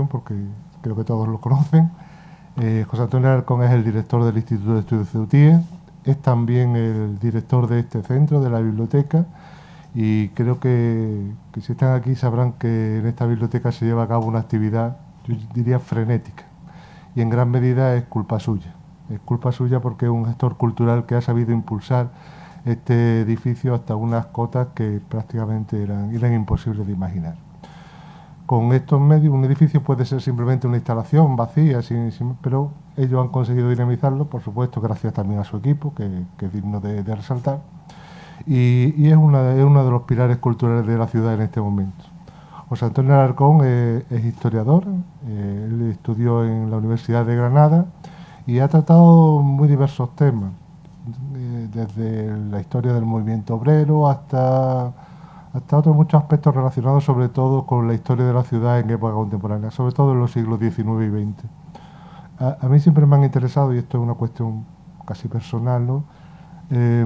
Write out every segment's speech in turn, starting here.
porque creo que todos lo conocen. José Antonio Alarcón es el director del Instituto de Estudios Ceutíes, es también el director de este centro, de la biblioteca, y creo que si están aquí sabrán que en esta biblioteca se lleva a cabo una actividad, yo diría, frenética, y en gran medida es culpa suya. Es culpa suya porque es un gestor cultural que ha sabido impulsar este edificio hasta unas cotas que prácticamente eran imposibles de imaginar. Con estos medios, un edificio puede ser simplemente una instalación vacía, pero ellos han conseguido dinamizarlo, por supuesto, gracias también a su equipo, que es digno de resaltar, y es uno de los pilares culturales de la ciudad en este momento. José Antonio Alarcón es historiador, él estudió en la Universidad de Granada y ha tratado muy diversos temas, desde la historia del movimiento obrero hasta otros muchos aspectos relacionados sobre todo con la historia de la ciudad en época contemporánea, sobre todo en los siglos XIX y XX. A mí siempre me han interesado, y esto es una cuestión casi personal, ¿no?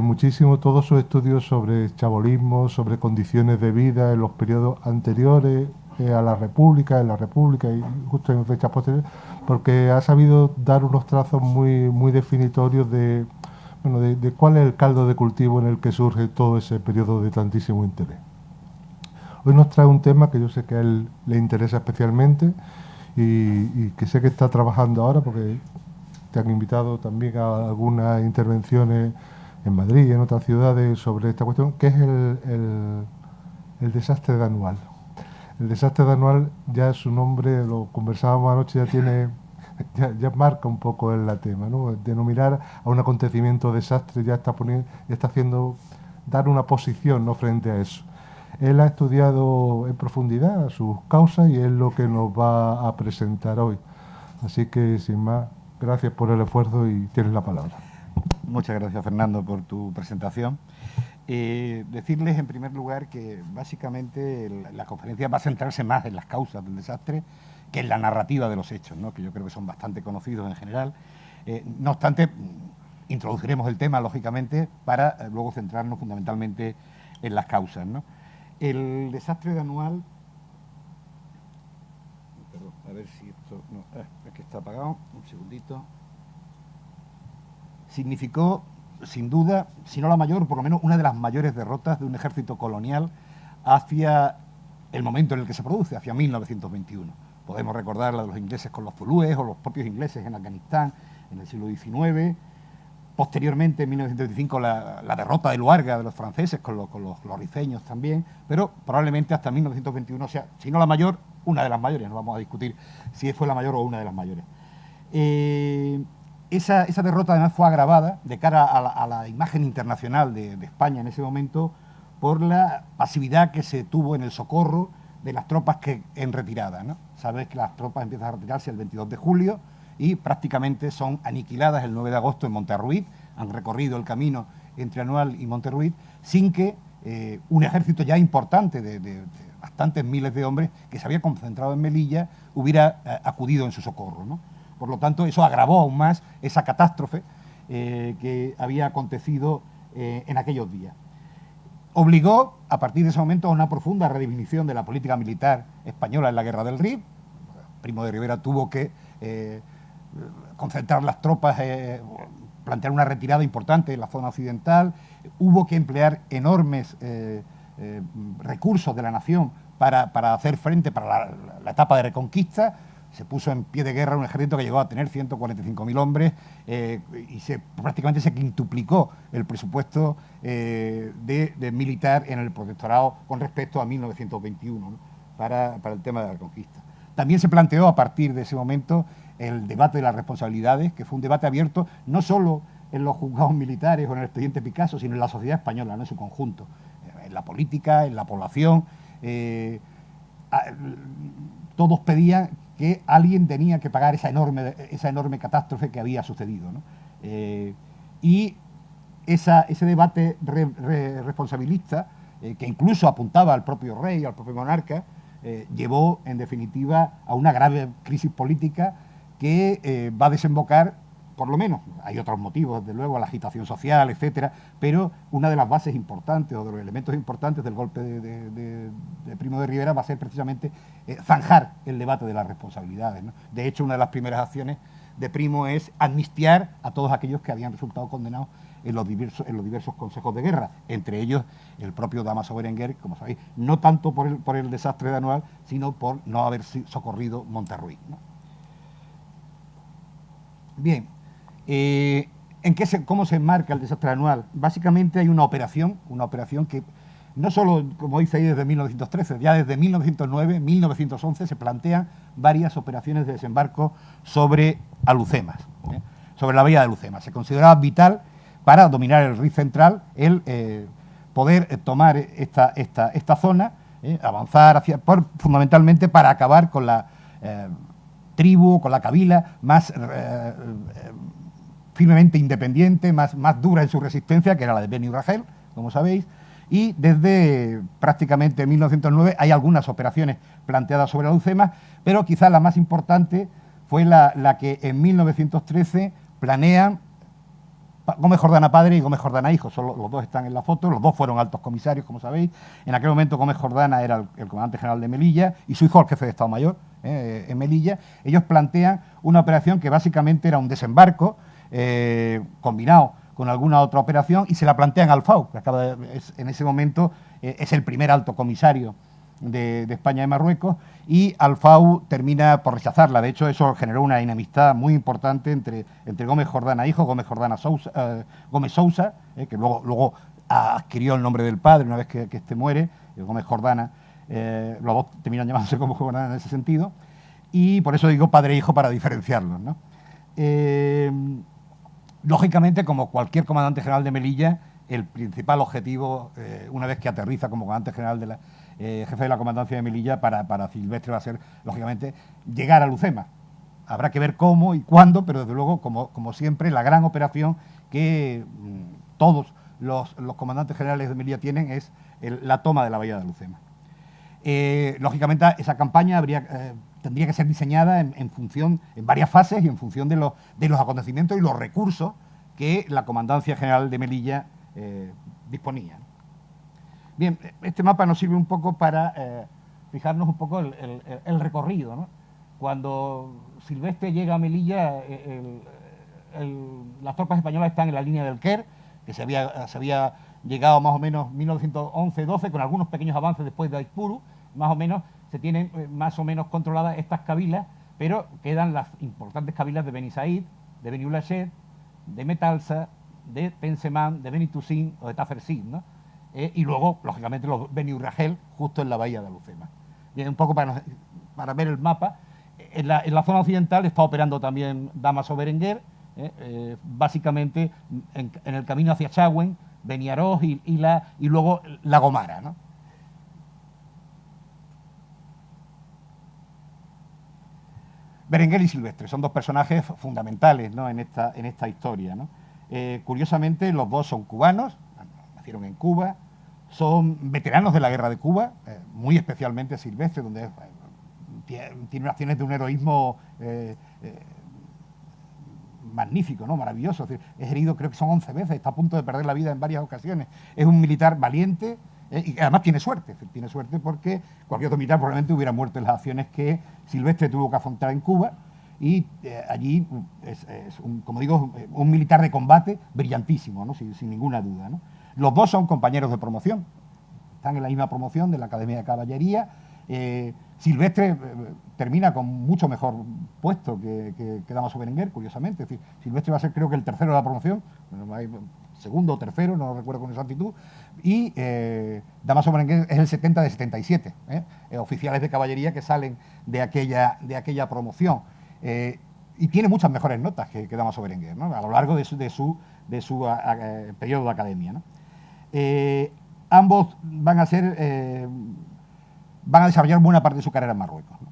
Muchísimo todos sus estudios sobre chabolismo, sobre condiciones de vida en los periodos anteriores a la República, en la República y justo en fechas posteriores, porque ha sabido dar unos trazos muy definitorios de cuál es el caldo de cultivo en el que surge todo ese periodo de tantísimo interés. Hoy nos trae un tema que yo sé que a él le interesa especialmente y que sé que está trabajando ahora porque te han invitado también a algunas intervenciones en Madrid y en otras ciudades sobre esta cuestión, que es el desastre de Anual. El desastre de Anual, ya su nombre, lo conversábamos anoche, ya marca un poco el tema, ¿no? Denominar a un acontecimiento desastre ya está haciendo dar una posición, ¿no?, frente a eso. Él ha estudiado en profundidad sus causas y es lo que nos va a presentar hoy. Así que, sin más, gracias por el esfuerzo y tienes la palabra. Muchas gracias, Fernando, por tu presentación. Decirles, en primer lugar, que básicamente la conferencia va a centrarse más en las causas del desastre que en la narrativa de los hechos, ¿no?, que yo creo que son bastante conocidos en general. No obstante, introduciremos el tema, lógicamente, para luego centrarnos fundamentalmente en las causas, ¿no? El desastre de Anual... Perdón, a ver si esto... No, es que está apagado. Un segundito. Significó, sin duda, si no la mayor, por lo menos una de las mayores derrotas de un ejército colonial hacia el momento en el que se produce, hacia 1921. Podemos recordar la de los ingleses con los zulúes o los propios ingleses en Afganistán en el siglo XIX. Posteriormente, en 1925, la derrota de Luarga de los franceses con los rifeños también, pero probablemente hasta 1921 sea, si no la mayor, una de las mayores. No vamos a discutir si fue la mayor o una de las mayores. Esa derrota además fue agravada de cara a la imagen internacional de España en ese momento por la pasividad que se tuvo en el socorro de las tropas en retirada, ¿no? Sabes que las tropas empiezan a retirarse el 22 de julio y prácticamente son aniquiladas el 9 de agosto en Monterruid. Han recorrido el camino entre Anual y Monterruid sin que un ejército ya importante de bastantes miles de hombres que se había concentrado en Melilla hubiera acudido en su socorro, ¿no? Por lo tanto, eso agravó aún más esa catástrofe que había acontecido en aquellos días. Obligó, a partir de ese momento, a una profunda redefinición de la política militar española en la Guerra del Rif. Primo de Rivera tuvo que concentrar las tropas, plantear una retirada importante en la zona occidental. Hubo que emplear enormes recursos de la nación para hacer frente para la etapa de reconquista. Se puso en pie de guerra un ejército que llegó a tener 145.000 hombres y prácticamente se quintuplicó el presupuesto de militar en el protectorado con respecto a 1921, ¿no?, para el tema de la reconquista. También se planteó a partir de ese momento el debate de las responsabilidades, que fue un debate abierto no solo en los juzgados militares o en el expediente Picasso, sino en la sociedad española, ¿no?, en su conjunto, en la política, en la población. Todos pedían que alguien tenía que pagar esa enorme catástrofe que había sucedido, ¿no? Y ese debate responsabilista, que incluso apuntaba al propio rey, al propio monarca, llevó, en definitiva, a una grave crisis política que va a desembocar por lo menos, hay otros motivos, desde luego, la agitación social, etcétera, pero una de las bases importantes o de los elementos importantes del golpe de Primo de Rivera va a ser precisamente zanjar el debate de las responsabilidades, ¿no? De hecho, una de las primeras acciones de Primo es amnistiar a todos aquellos que habían resultado condenados en los diversos consejos de guerra, entre ellos el propio Dámaso Berenguer, como sabéis, no tanto por el desastre de Anual, sino por no haber socorrido Monterruy, ¿no? Bien, ¿cómo se enmarca el desastre anual? Básicamente hay una operación que no solo, como dice ahí, desde 1913, ya desde 1909, 1911 se plantean varias operaciones de desembarco sobre Alhucemas, sobre la bahía de Alhucemas. Se consideraba vital para dominar el Rif central el poder tomar esta zona, avanzar fundamentalmente para acabar con la tribu, con la cabila más firmemente independiente, más dura en su resistencia, que era la de Beni Rajel, como sabéis, y desde prácticamente 1909 hay algunas operaciones planteadas sobre Alhucemas, pero quizás la más importante fue la que en 1913 planean Gómez Jordana padre y Gómez Jordana hijo, los dos están en la foto, los dos fueron altos comisarios, como sabéis. En aquel momento Gómez Jordana era el comandante general de Melilla y su hijo el jefe de Estado Mayor en Melilla. Ellos plantean una operación que básicamente era un desembarco combinado con alguna otra operación y se la plantean al FAU, que en ese momento es el primer alto comisario de España y Marruecos, y Alfau termina por rechazarla. De hecho, eso generó una enemistad muy importante entre Gómez Jordana hijo, Gómez Sousa, que luego adquirió el nombre del padre una vez que este muere, Gómez Jordana, los dos terminan llamándose Gómez Jordana en ese sentido, y por eso digo padre e hijo para diferenciarlos, ¿no? Lógicamente, como cualquier comandante general de Melilla, el principal objetivo, una vez que aterriza como comandante general jefe de la comandancia de Melilla, para Silvestre va a ser, lógicamente, llegar a Alhucemas. Habrá que ver cómo y cuándo, pero desde luego, como siempre, la gran operación que todos los comandantes generales de Melilla tienen es la toma de la bahía de Alhucemas. Lógicamente, esa campaña tendría que ser diseñada en varias fases y en función de los acontecimientos y los recursos que la comandancia general de Melilla disponía. Bien, este mapa nos sirve un poco para fijarnos un poco el recorrido, ¿no? Cuando Silvestre llega a Melilla, las tropas españolas están en la línea del Quer, que se había llegado más o menos 1911-12, con algunos pequeños avances después de Aizpuru, más o menos se tienen más o menos controladas estas cabilas, pero quedan las importantes cabilas de Beni Said, de Beni Ulachet, de Metalsa, de Pensemán, de Beni Tusin o de Tafersid, ¿no? Y luego, lógicamente, los Beni Urragel, justo en la bahía de Alhucemas. Bien, un poco para ver el mapa, en la zona occidental está operando también Dámaso Berenguer, básicamente en el camino hacia Chagüen, Beniarós y luego La Gomara, ¿no? Berenguer y Silvestre son dos personajes fundamentales, ¿no?, en esta historia, ¿no? Curiosamente, los dos son cubanos, nacieron en Cuba, son veteranos de la guerra de Cuba, muy especialmente Silvestre, donde tiene acciones de un heroísmo magnífico, ¿no?, maravilloso. Es decir, es herido, creo que son 11 veces, está a punto de perder la vida en varias ocasiones. Es un militar valiente y además tiene suerte porque cualquier otro militar probablemente hubiera muerto en las acciones que Silvestre tuvo que afrontar en Cuba, y allí es como digo, un militar de combate brillantísimo, ¿no?, sin ninguna duda, ¿no? Los dos son compañeros de promoción, están en la misma promoción de la Academia de Caballería. Silvestre termina con mucho mejor puesto que Dámaso Berenguer, curiosamente. Es decir, Silvestre va a ser, creo que, el tercero de la promoción, segundo o tercero, no lo recuerdo con exactitud, y Dámaso Berenguer es el 70 de 77, oficiales de caballería que salen de aquella promoción. Y tiene muchas mejores notas que Dámaso Berenguer, ¿no?, a lo largo de su periodo de academia, ¿no? Ambos van a desarrollar buena parte de su carrera en Marruecos, ¿no?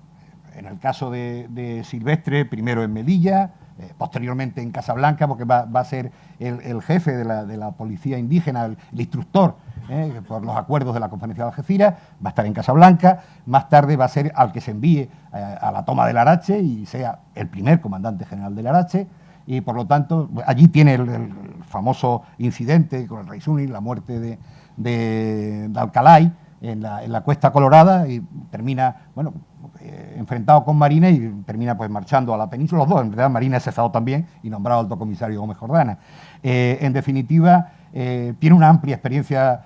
En el caso de Silvestre, primero en Melilla, posteriormente en Casablanca, porque va a ser el jefe de la policía indígena, el instructor, por los acuerdos de la Conferencia de Algeciras, va a estar en Casablanca. Más tarde va a ser al que se envíe a la toma del Larache y sea el primer comandante general del Larache. y por lo tanto allí tiene el famoso incidente con el rey Sunil, la muerte de Alcalay en la Cuesta Colorada, y termina, bueno, enfrentado con Marina y termina pues marchando a la península. Los dos, en realidad Marina es cesado también y nombrado alto comisario Gómez Jordana. En definitiva, tiene una amplia experiencia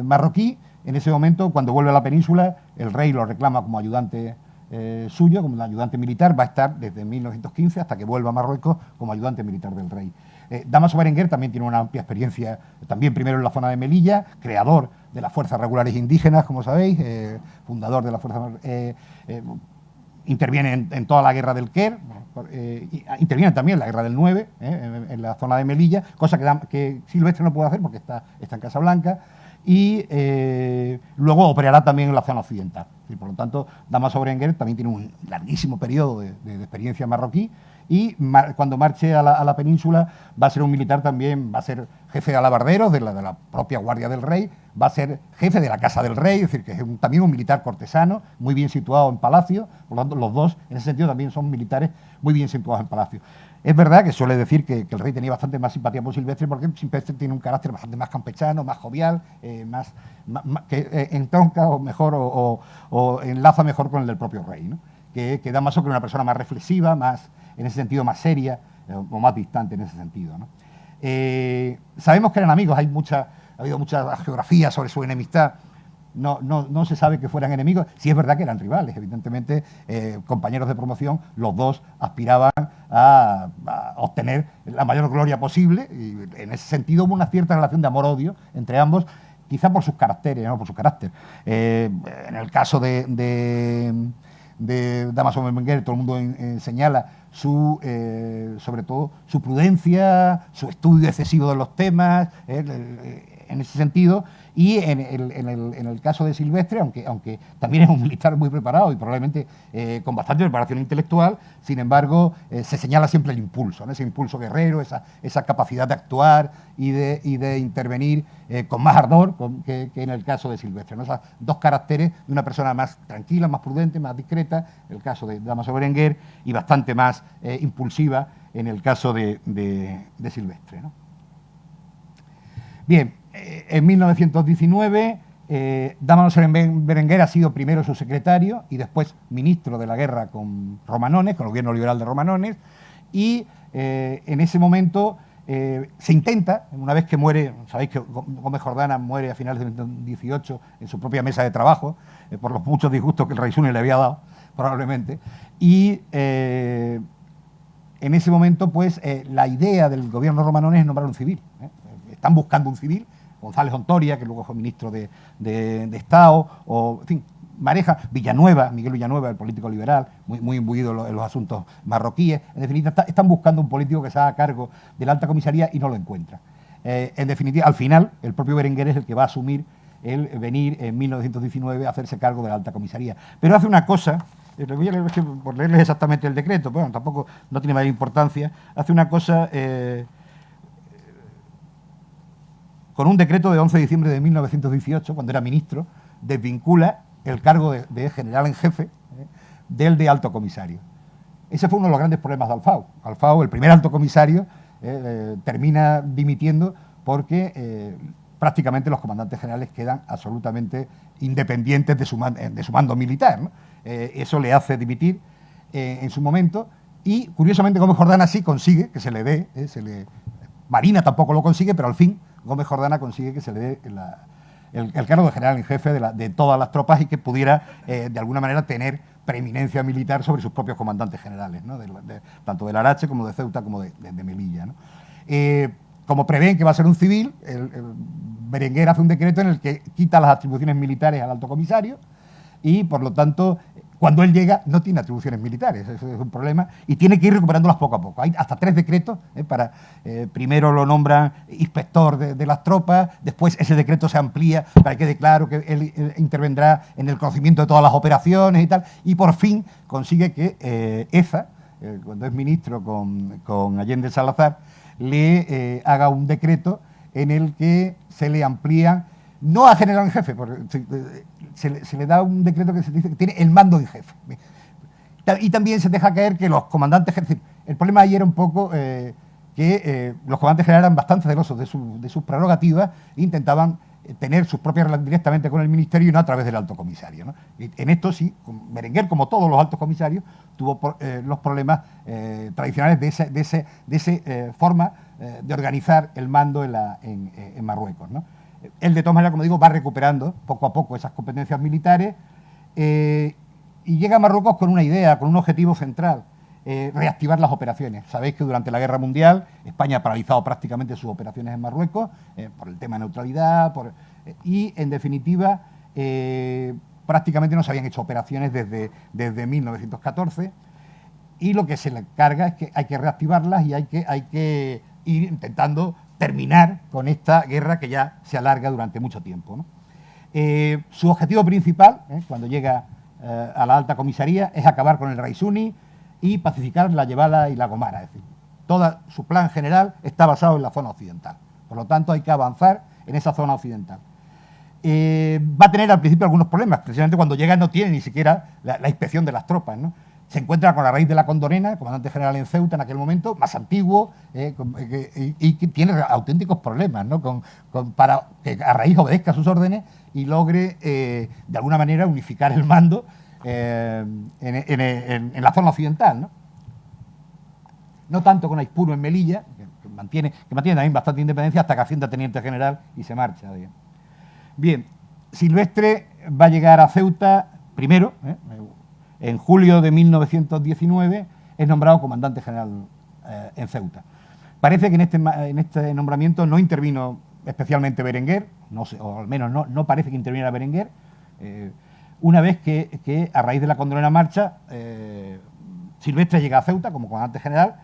marroquí. En ese momento, cuando vuelve a la península, el rey lo reclama como ayudante suyo, como ayudante militar. Va a estar desde 1915 hasta que vuelva a Marruecos como ayudante militar del rey. Damaso Berenguer también tiene una amplia experiencia, también primero en la zona de Melilla, creador de las Fuerzas Regulares Indígenas, como sabéis, fundador de las Fuerzas... interviene en toda la guerra del Quer, interviene también en la guerra del 9, en la zona de Melilla, cosa que Silvestre no puede hacer porque está en Casablanca, y luego operará también en la zona occidental. Y por lo tanto, Damaso Berenguer también tiene un larguísimo periodo de experiencia marroquí, y cuando marche a la península va a ser un militar también, va a ser jefe de alabarderos de la propia Guardia del Rey, va a ser jefe de la Casa del Rey, es decir, que es también un militar cortesano, muy bien situado en palacio. Por lo tanto, los dos, en ese sentido, también son militares muy bien situados en palacio. Es verdad que suele decir que el rey tenía bastante más simpatía por Silvestre, porque Silvestre tiene un carácter bastante más campechano, más jovial, que entronca o mejor o enlaza mejor con el del propio rey, ¿no? Que Damaso, que era una persona más reflexiva, más, en ese sentido, más seria o más distante en ese sentido, ¿no? Sabemos que eran amigos, ha habido mucha geografía sobre su enemistad. No se sabe que fueran enemigos. Sí es verdad que eran rivales, evidentemente, compañeros de promoción. Los dos aspiraban a obtener la mayor gloria posible, y en ese sentido hubo una cierta relación de amor-odio entre ambos, quizá por sus caracteres, no por su carácter. En el caso de Damaso Berenguer, todo el mundo señala sobre todo su prudencia, su estudio excesivo de los temas, en ese sentido. Y en el caso de Silvestre, aunque también es un militar muy preparado y probablemente con bastante preparación intelectual, sin embargo, se señala siempre el impulso, ¿no? Ese impulso guerrero, esa capacidad de actuar y de intervenir con más ardor que en el caso de Silvestre, ¿no? Esos dos caracteres de una persona más tranquila, más prudente, más discreta, el caso de Damaso Berenguer, y bastante más impulsiva en el caso de Silvestre, ¿no? Bien. En 1919, Damaso Berenguer ha sido primero su secretario y después ministro de la guerra con Romanones, con el gobierno liberal de Romanones, y en ese momento se intenta, una vez que muere, sabéis que Gómez Jordana muere a finales de 1918 en su propia mesa de trabajo, por los muchos disgustos que el rey Sunil le había dado, probablemente, y en ese momento, pues, la idea del gobierno Romanones es nombrar un civil. Están buscando un civil, González Ontoria, que luego fue ministro de Estado, o, en fin, Mareja, Miguel Villanueva, el político liberal, muy imbuido en los asuntos marroquíes. En definitiva, están buscando un político que se haga cargo de la alta comisaría y no lo encuentran. En definitiva, al final, el propio Berenguer es el que va a asumir el venir en 1919 a hacerse cargo de la alta comisaría. Pero hace una cosa, voy a leer, por leerles exactamente el decreto, bueno, tampoco no tiene mayor importancia, hace una cosa... con un decreto de 11 de diciembre de 1918, cuando era ministro, desvincula el cargo de general en jefe del de alto comisario. Ese fue uno de los grandes problemas de Alfao. Alfao, el primer alto comisario, termina dimitiendo porque prácticamente los comandantes generales quedan absolutamente independientes de su mando militar, ¿no? Eso le hace dimitir en su momento, y curiosamente Gómez Jordana sí consigue que se le dé, Marina tampoco lo consigue, pero al fin Gómez Jordana consigue que se le dé el cargo de general en jefe de todas las tropas, y que pudiera de alguna manera tener preeminencia militar sobre sus propios comandantes generales, ¿no? Tanto de Larache como de Ceuta como de Melilla, ¿no? Como prevén que va a ser un civil, Berenguer hace un decreto en el que quita las atribuciones militares al alto comisario, y por lo tanto, cuando él llega, no tiene atribuciones militares. Eso es un problema, y tiene que ir recuperándolas poco a poco. Hay hasta 3 decretos, primero lo nombran inspector de las tropas, después ese decreto se amplía para que quede claro que él intervendrá en el conocimiento de todas las operaciones y tal, y por fin consigue que Eza, cuando es ministro con Allende Salazar, le haga un decreto en el que se le amplían, no a general en jefe, porque se le da un decreto que se dice que tiene el mando en jefe. Y también se deja caer que los comandantes, es decir, el problema ahí era un poco que los comandantes generales eran bastante celosos de sus prerrogativas e intentaban tener sus propias relaciones directamente con el ministerio y no a través del alto comisario, ¿no? Y en esto sí, Berenguer, como todos los altos comisarios, tuvo los problemas tradicionales de esa forma de organizar el mando en Marruecos, ¿no? Él, de todas maneras, como digo, va recuperando poco a poco esas competencias militares y llega a Marruecos con una idea, con un objetivo central: reactivar las operaciones. Sabéis que durante la Guerra Mundial España ha paralizado prácticamente sus operaciones en Marruecos por el tema de neutralidad y, en definitiva, prácticamente no se habían hecho operaciones desde 1914, y lo que se le encarga es que hay que reactivarlas y hay que ir intentando terminar con esta guerra que ya se alarga durante mucho tiempo, ¿no? Su objetivo principal, cuando llega a la alta comisaría, es acabar con el Raisuni y pacificar la Yebala y la Gomara. Es decir, todo su plan general está basado en la zona occidental. Por lo tanto, hay que avanzar en esa zona occidental. Va a tener al principio algunos problemas. Precisamente cuando llega no tiene ni siquiera la inspección de las tropas, ¿no? Se encuentra con la raíz de la Condorena, comandante general en Ceuta en aquel momento, más antiguo, y que tiene auténticos problemas, ¿no? Para que a raíz obedezca sus órdenes y logre, de alguna manera, unificar el mando en la zona occidental, ¿no? No tanto con Aispuro en Melilla, que mantiene también bastante independencia, hasta que asciende a teniente general y se marcha, digamos. Bien, Silvestre va a llegar a Ceuta primero, en julio de 1919 es nombrado comandante general en Ceuta. Parece que en este nombramiento no intervino especialmente Berenguer, no sé, o al menos no parece que interviniera Berenguer. Una vez que a raíz de la Condorena marcha, Silvestre llega a Ceuta como comandante general,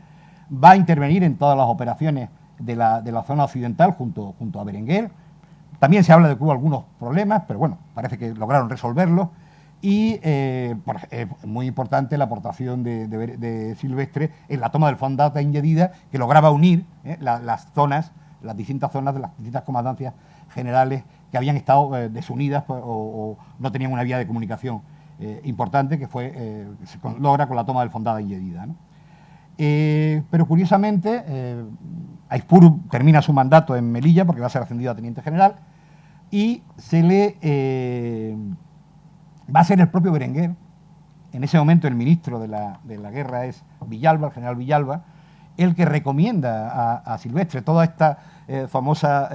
va a intervenir en todas las operaciones de la zona occidental junto a Berenguer. También se habla de que hubo algunos problemas, pero bueno, parece que lograron resolverlos. Y muy importante la aportación de Silvestre en la toma del Fondat en Yedida, que lograba unir las distintas zonas de las distintas comandancias generales que habían estado desunidas o no tenían una vía de comunicación importante, que se logra con la toma del Fondat en Yedida, ¿no? Pero curiosamente, Aispuro termina su mandato en Melilla porque va a ser ascendido a teniente general y va a ser el propio Berenguer. En ese momento el ministro de la guerra es Villalba, el general Villalba, el que recomienda a Silvestre toda esta famosa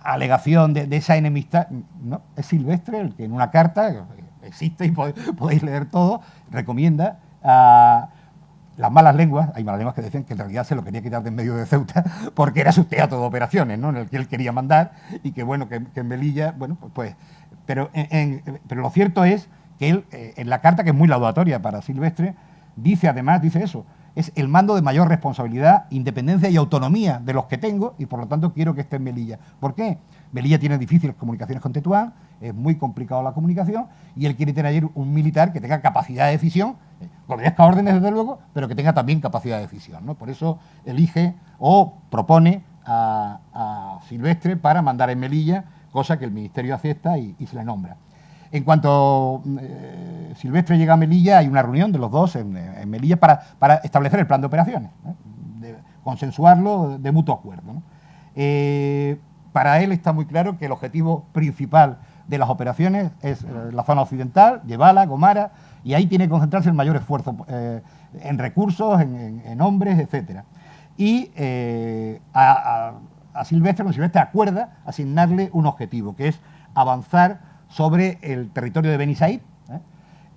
alegación de esa enemistad. No, es Silvestre el que en una carta, que existe y podéis leer todo, recomienda a las malas lenguas. Hay malas lenguas que decían que en realidad se lo quería quitar de en medio de Ceuta porque era su teatro de operaciones, ¿no?, en el que él quería mandar, y que bueno, que en Melilla, bueno, pero lo cierto es que él, en la carta, que es muy laudatoria para Silvestre, dice eso: es el mando de mayor responsabilidad, independencia y autonomía de los que tengo, y por lo tanto quiero que esté en Melilla. ¿Por qué? Melilla tiene difíciles comunicaciones con Tetuán, es muy complicado la comunicación, y él quiere tener allí un militar que tenga capacidad de decisión, obedezca órdenes desde luego, pero que tenga también capacidad de decisión, ¿no? Por eso elige o propone a Silvestre para mandar en Melilla, cosa que el ministerio acepta y se le nombra. En cuanto Silvestre llega a Melilla, hay una reunión de los dos en Melilla para establecer el plan de operaciones, consensuarlo de mutuo acuerdo, ¿no? Para él está muy claro que el objetivo principal de las operaciones es la zona occidental, Yebala, Gomara, y ahí tiene que concentrarse el mayor esfuerzo en recursos, en hombres, etc. Y con Silvestre acuerda asignarle un objetivo, que es avanzar sobre el territorio de Beni Said,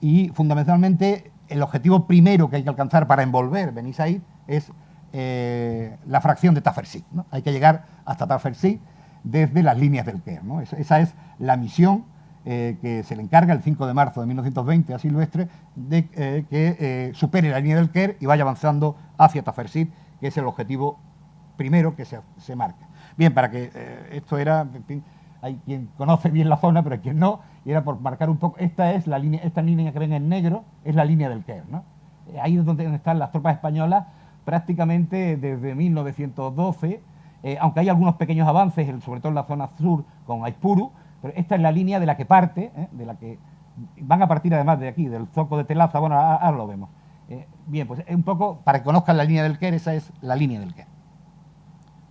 y fundamentalmente el objetivo primero que hay que alcanzar para envolver Beni Said es la fracción de Tafersit, ¿no? Hay que llegar hasta Tafersit desde las líneas del Caire, ¿no? Esa es la misión que se le encarga el 5 de marzo de 1920 a Silvestre, de que supere la línea del Caire y vaya avanzando hacia Tafersit, que es el objetivo primero que se marca. Bien, para que esto era, en fin, hay quien conoce bien la zona, pero hay quien no, y era por marcar un poco. Esta línea que ven en negro es la línea del Caire, ¿no? Ahí es donde están las tropas españolas prácticamente desde 1912, aunque hay algunos pequeños avances, sobre todo en la zona sur con Aispuro, pero esta es la línea de la que parte, de Van a partir además de aquí, del zoco de Telaza, bueno, ahora lo vemos. Bien, pues un poco, para que conozcan la línea del Quer, esa es la línea del Quer,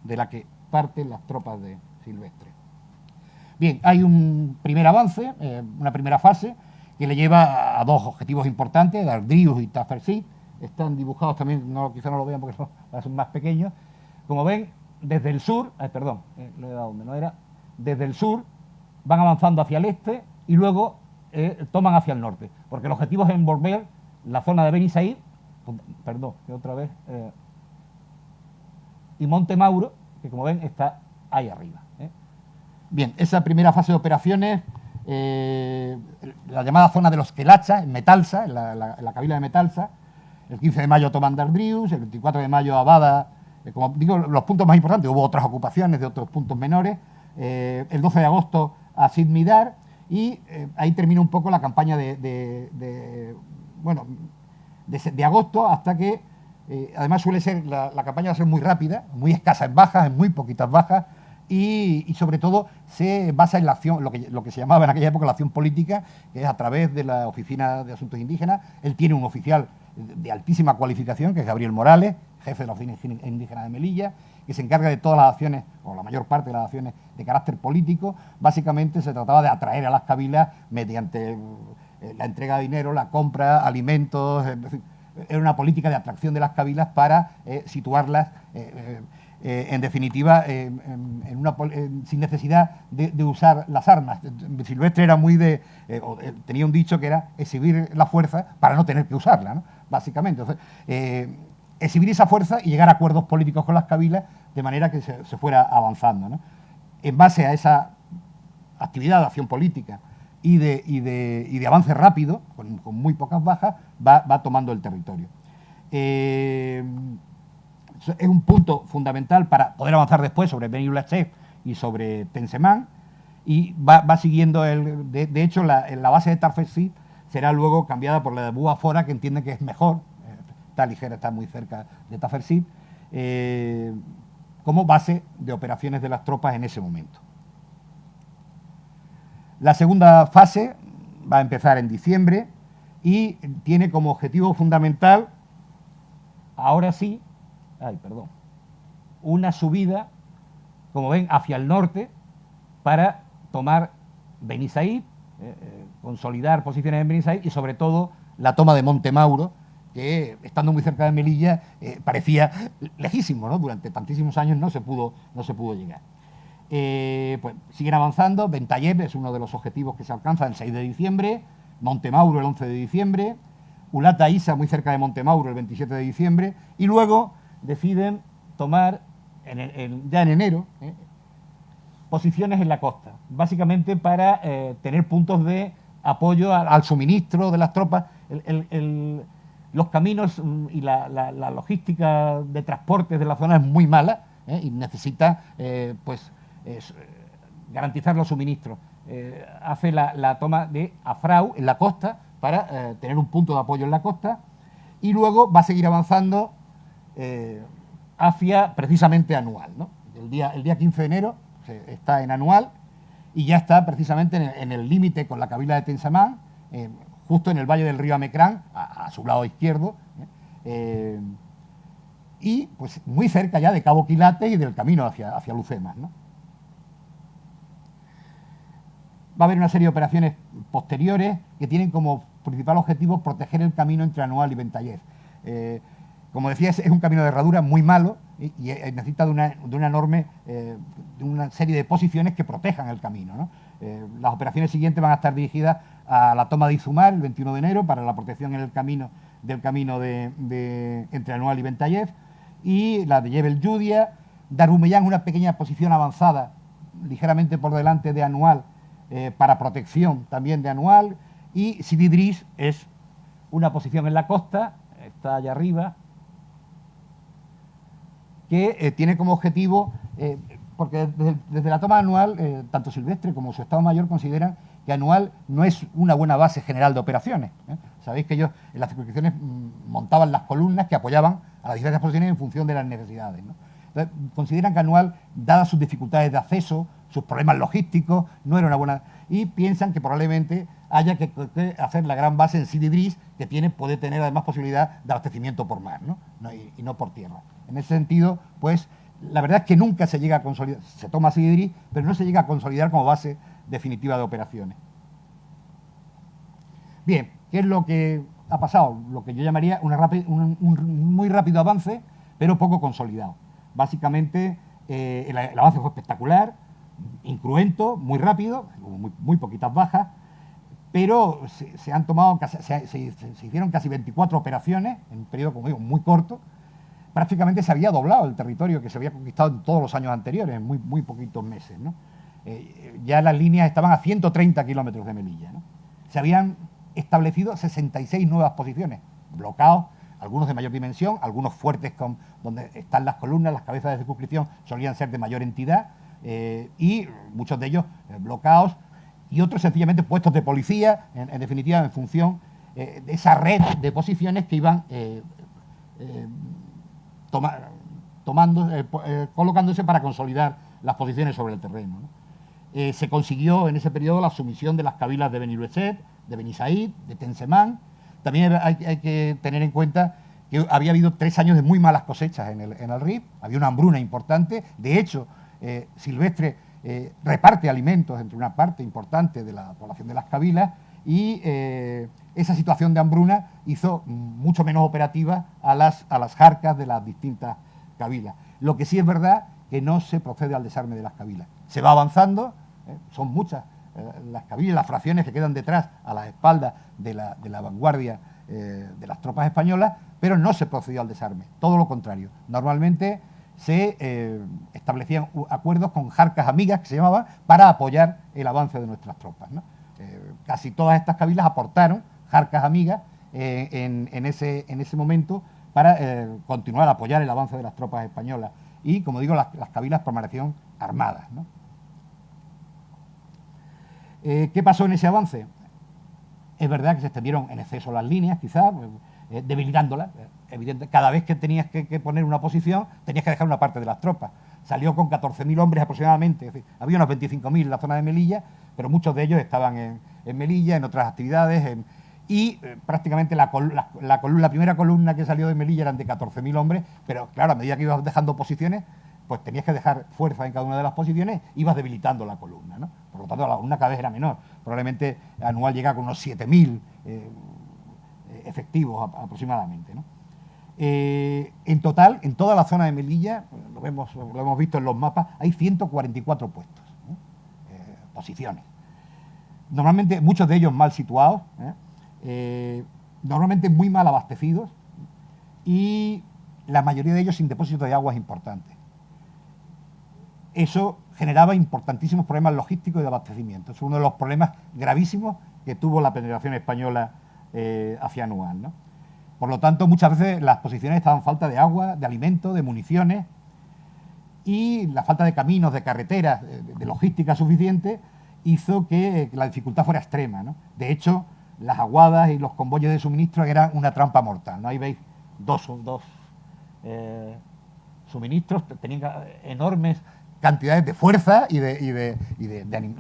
de la que parten las tropas de Silvestre. Bien, hay un primer avance, una primera fase, que le lleva a dos objetivos importantes, Dardrius y Tafersit. Están dibujados también, quizá no lo vean porque son más pequeños. Como ven, desde el sur, perdón, le he dado donde no era, desde el sur van avanzando hacia el este y luego toman hacia el norte, porque el objetivo es envolver la zona de Beni Said, perdón, que otra vez, y Monte Mauro, que como ven está ahí arriba. Bien, esa primera fase de operaciones, la llamada zona de los Quelachas, en Metalsa, en la kabila de Metalsa. El 15 de mayo toman Dardrius, el 24 de mayo Abada, como digo, los puntos más importantes. Hubo otras ocupaciones de otros puntos menores. El 12 de agosto a Sid Midar, y ahí termina un poco la campaña de agosto hasta que, además suele ser, la campaña va a ser muy rápida, muy escasa en bajas, en muy poquitas bajas, y sobre todo se basa en la acción, lo que se llamaba en aquella época la acción política, que es a través de la Oficina de Asuntos Indígenas. Él tiene un oficial de altísima cualificación, que es Gabriel Morales, jefe de la Oficina Indígena de Melilla, que se encarga de todas las acciones, o la mayor parte de las acciones de carácter político. Básicamente se trataba de atraer a las kabilas mediante la entrega de dinero, la compra, alimentos, es decir, era una política de atracción de las kabilas para situarlas, en definitiva, sin necesidad de usar las armas. Silvestre era muy tenía un dicho que era exhibir la fuerza para no tener que usarla, ¿no? Básicamente. Entonces, exhibir esa fuerza y llegar a acuerdos políticos con las kabilas de manera que se fuera avanzando, ¿no? En base a esa actividad de acción política y de avance rápido, con muy pocas bajas, va tomando el territorio. Es un punto fundamental para poder avanzar después sobre Beni Ulachef y sobre Tensemán, y va siguiendo, de hecho, la base de Tafersit será luego cambiada por la de Bua Fora, que entiende que es mejor, está ligera, está muy cerca de Tafersit, como base de operaciones de las tropas en ese momento. La segunda fase va a empezar en diciembre y tiene como objetivo fundamental, ahora sí, una subida, como ven, hacia el norte para tomar Beni Said, consolidar posiciones en Beni Said y sobre todo la toma de Monte Mauro, que estando muy cerca de Melilla parecía lejísimo, ¿no? Durante tantísimos años no se pudo llegar. Pues siguen avanzando. Bentayeb es uno de los objetivos que se alcanza el 6 de diciembre, Monte Mauro el 11 de diciembre, Ulata Isa muy cerca de Monte Mauro el 27 de diciembre, y luego deciden tomar ya en enero posiciones en la costa, básicamente para tener puntos de apoyo al suministro de las tropas. Los caminos y la logística de transportes de la zona es muy mala, y necesita garantizar los suministros. Hace la toma de Afrau en la costa para tener un punto de apoyo en la costa, y luego va a seguir avanzando hacia precisamente Anual, ¿no? El día 15 de enero está en Anual y ya está precisamente en el límite con la kabila de Tensamán, justo en el valle del río Amecrán, a su lado izquierdo, y pues muy cerca ya de Cabo Quilates y del camino hacia Lucemas, ¿no? Va a haber una serie de operaciones posteriores que tienen como principal objetivo proteger el camino entre Anual y Bentayeb. Como decía, es un camino de herradura muy malo y necesita de una serie de posiciones que protejan el camino, ¿no? Las operaciones siguientes van a estar dirigidas a la toma de Izumar el 21 de enero para la protección en el camino entre Anual y Bentayeb, y la de Jebel Yudia. Darumeyán, una pequeña posición avanzada ligeramente por delante de Anual, para protección también de Anual, y Sidi Idris es una posición en la costa, está allá arriba, que tiene como objetivo, porque desde la toma de Anual, tanto Silvestre como su Estado Mayor consideran que Anual no es una buena base general de operaciones. Sabéis que ellos en las circunscripciones montaban las columnas que apoyaban a las diferentes posiciones en función de las necesidades, ¿no? Entonces, consideran que Anual, dadas sus dificultades de acceso, sus problemas logísticos, no era una buena... y piensan que probablemente haya que hacer la gran base en Sidi Idris, que puede tener además posibilidad de abastecimiento por mar, ¿no? Y no por tierra. En ese sentido, pues, la verdad es que nunca se llega a consolidar, se toma Sidi Idris, pero no se llega a consolidar como base definitiva de operaciones. Bien, ¿qué es lo que ha pasado? Lo que yo llamaría un muy rápido avance, pero poco consolidado. Básicamente, el avance fue espectacular, incruento, muy rápido, hubo muy poquitas bajas, pero se han tomado, se hicieron casi 24 operaciones en un periodo, como digo, muy corto. Prácticamente se había doblado el territorio que se había conquistado en todos los años anteriores, en muy poquitos meses, ¿no? Ya las líneas estaban a 130 kilómetros de Melilla, ¿no? Se habían establecido 66 nuevas posiciones, bloqueados, algunos de mayor dimensión, algunos fuertes donde están las columnas, las cabezas de circunscripción solían ser de mayor entidad, y muchos de ellos bloqueados, y otros sencillamente puestos de policía, en definitiva, en función de esa red de posiciones que iban colocándose para consolidar las posiciones sobre el terreno, ¿no? Se consiguió en ese periodo la sumisión de las cabilas de Beni Lueset, de Beni Said, de Tensemán. También hay que tener en cuenta que había habido 3 años de muy malas cosechas en el Rif, había una hambruna importante. De hecho, Silvestre reparte alimentos entre una parte importante de la población de las cabilas, y esa situación de hambruna hizo mucho menos operativas a las jarcas de las distintas cabilas. Lo que sí es verdad que no se procede al desarme de las cabilas. Se va avanzando, son muchas las cabilas, las fracciones que quedan detrás, a las espaldas de la vanguardia de las tropas españolas, pero no se procedió al desarme, todo lo contrario. Normalmente se establecían acuerdos con jarcas amigas, que se llamaban, para apoyar el avance de nuestras tropas, ¿no? Casi todas estas cabilas aportaron jarcas amigas en ese momento para continuar a apoyar el avance de las tropas españolas. Y, como digo, las cabilas permanecieron armadas, ¿no? ¿Qué pasó en ese avance? Es verdad que se extendieron en exceso las líneas, quizás, debilitándolas. Evidente, cada vez que tenías que poner una posición, tenías que dejar una parte de las tropas. Salió con 14.000 hombres aproximadamente, es decir, había unos 25.000 en la zona de Melilla, pero muchos de ellos estaban en Melilla, en otras actividades, prácticamente la primera columna que salió de Melilla eran de 14.000 hombres, pero claro, a medida que ibas dejando posiciones, pues tenías que dejar fuerza en cada una de las posiciones, ibas debilitando la columna, ¿no? Por lo tanto, la columna cada vez era menor. Probablemente anual llega con unos 7.000 efectivos aproximadamente, ¿no? En total, en toda la zona de Melilla, lo hemos visto en los mapas, hay 144 puestos, ¿no? Posiciones. Normalmente, muchos de ellos mal situados, normalmente muy mal abastecidos, y la mayoría de ellos sin depósitos de aguas importantes. Eso generaba importantísimos problemas logísticos y de abastecimiento. Es uno de los problemas gravísimos que tuvo la penetración española hacia Anual, ¿no? Por lo tanto, muchas veces las posiciones estaban falta de agua, de alimentos, de municiones, y la falta de caminos, de carreteras, de logística suficiente, hizo que la dificultad fuera extrema, ¿no? De hecho, las aguadas y los convoyes de suministro eran una trampa mortal, ¿no? Ahí veis dos suministros, tenían enormes cantidades de fuerza y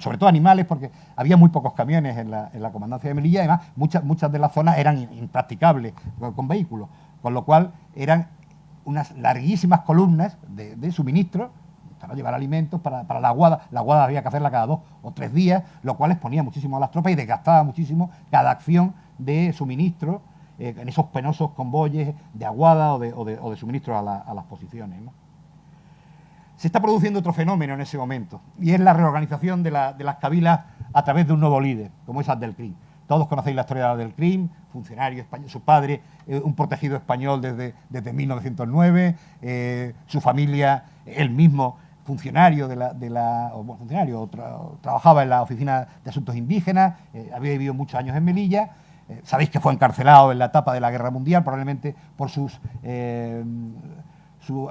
sobre todo animales, porque había muy pocos camiones en la comandancia de Melilla. Además, muchas de las zonas eran impracticables con vehículos, con lo cual eran unas larguísimas columnas de suministro para llevar alimentos, para la aguada. La aguada había que hacerla cada 2 o 3 días, lo cual exponía muchísimo a las tropas y desgastaba muchísimo cada acción de suministro en esos penosos convoyes de aguada o de suministro a las posiciones, ¿no? Se está produciendo otro fenómeno en ese momento, y es la reorganización de las cabilas a través de un nuevo líder, como es Abdelkrim. Todos conocéis la historia de Abdelkrim, funcionario español, su padre, un protegido español desde 1909, su familia, él mismo, funcionario trabajaba en la Oficina de Asuntos Indígenas, había vivido muchos años en Melilla. Sabéis que fue encarcelado en la etapa de la Guerra Mundial, probablemente por su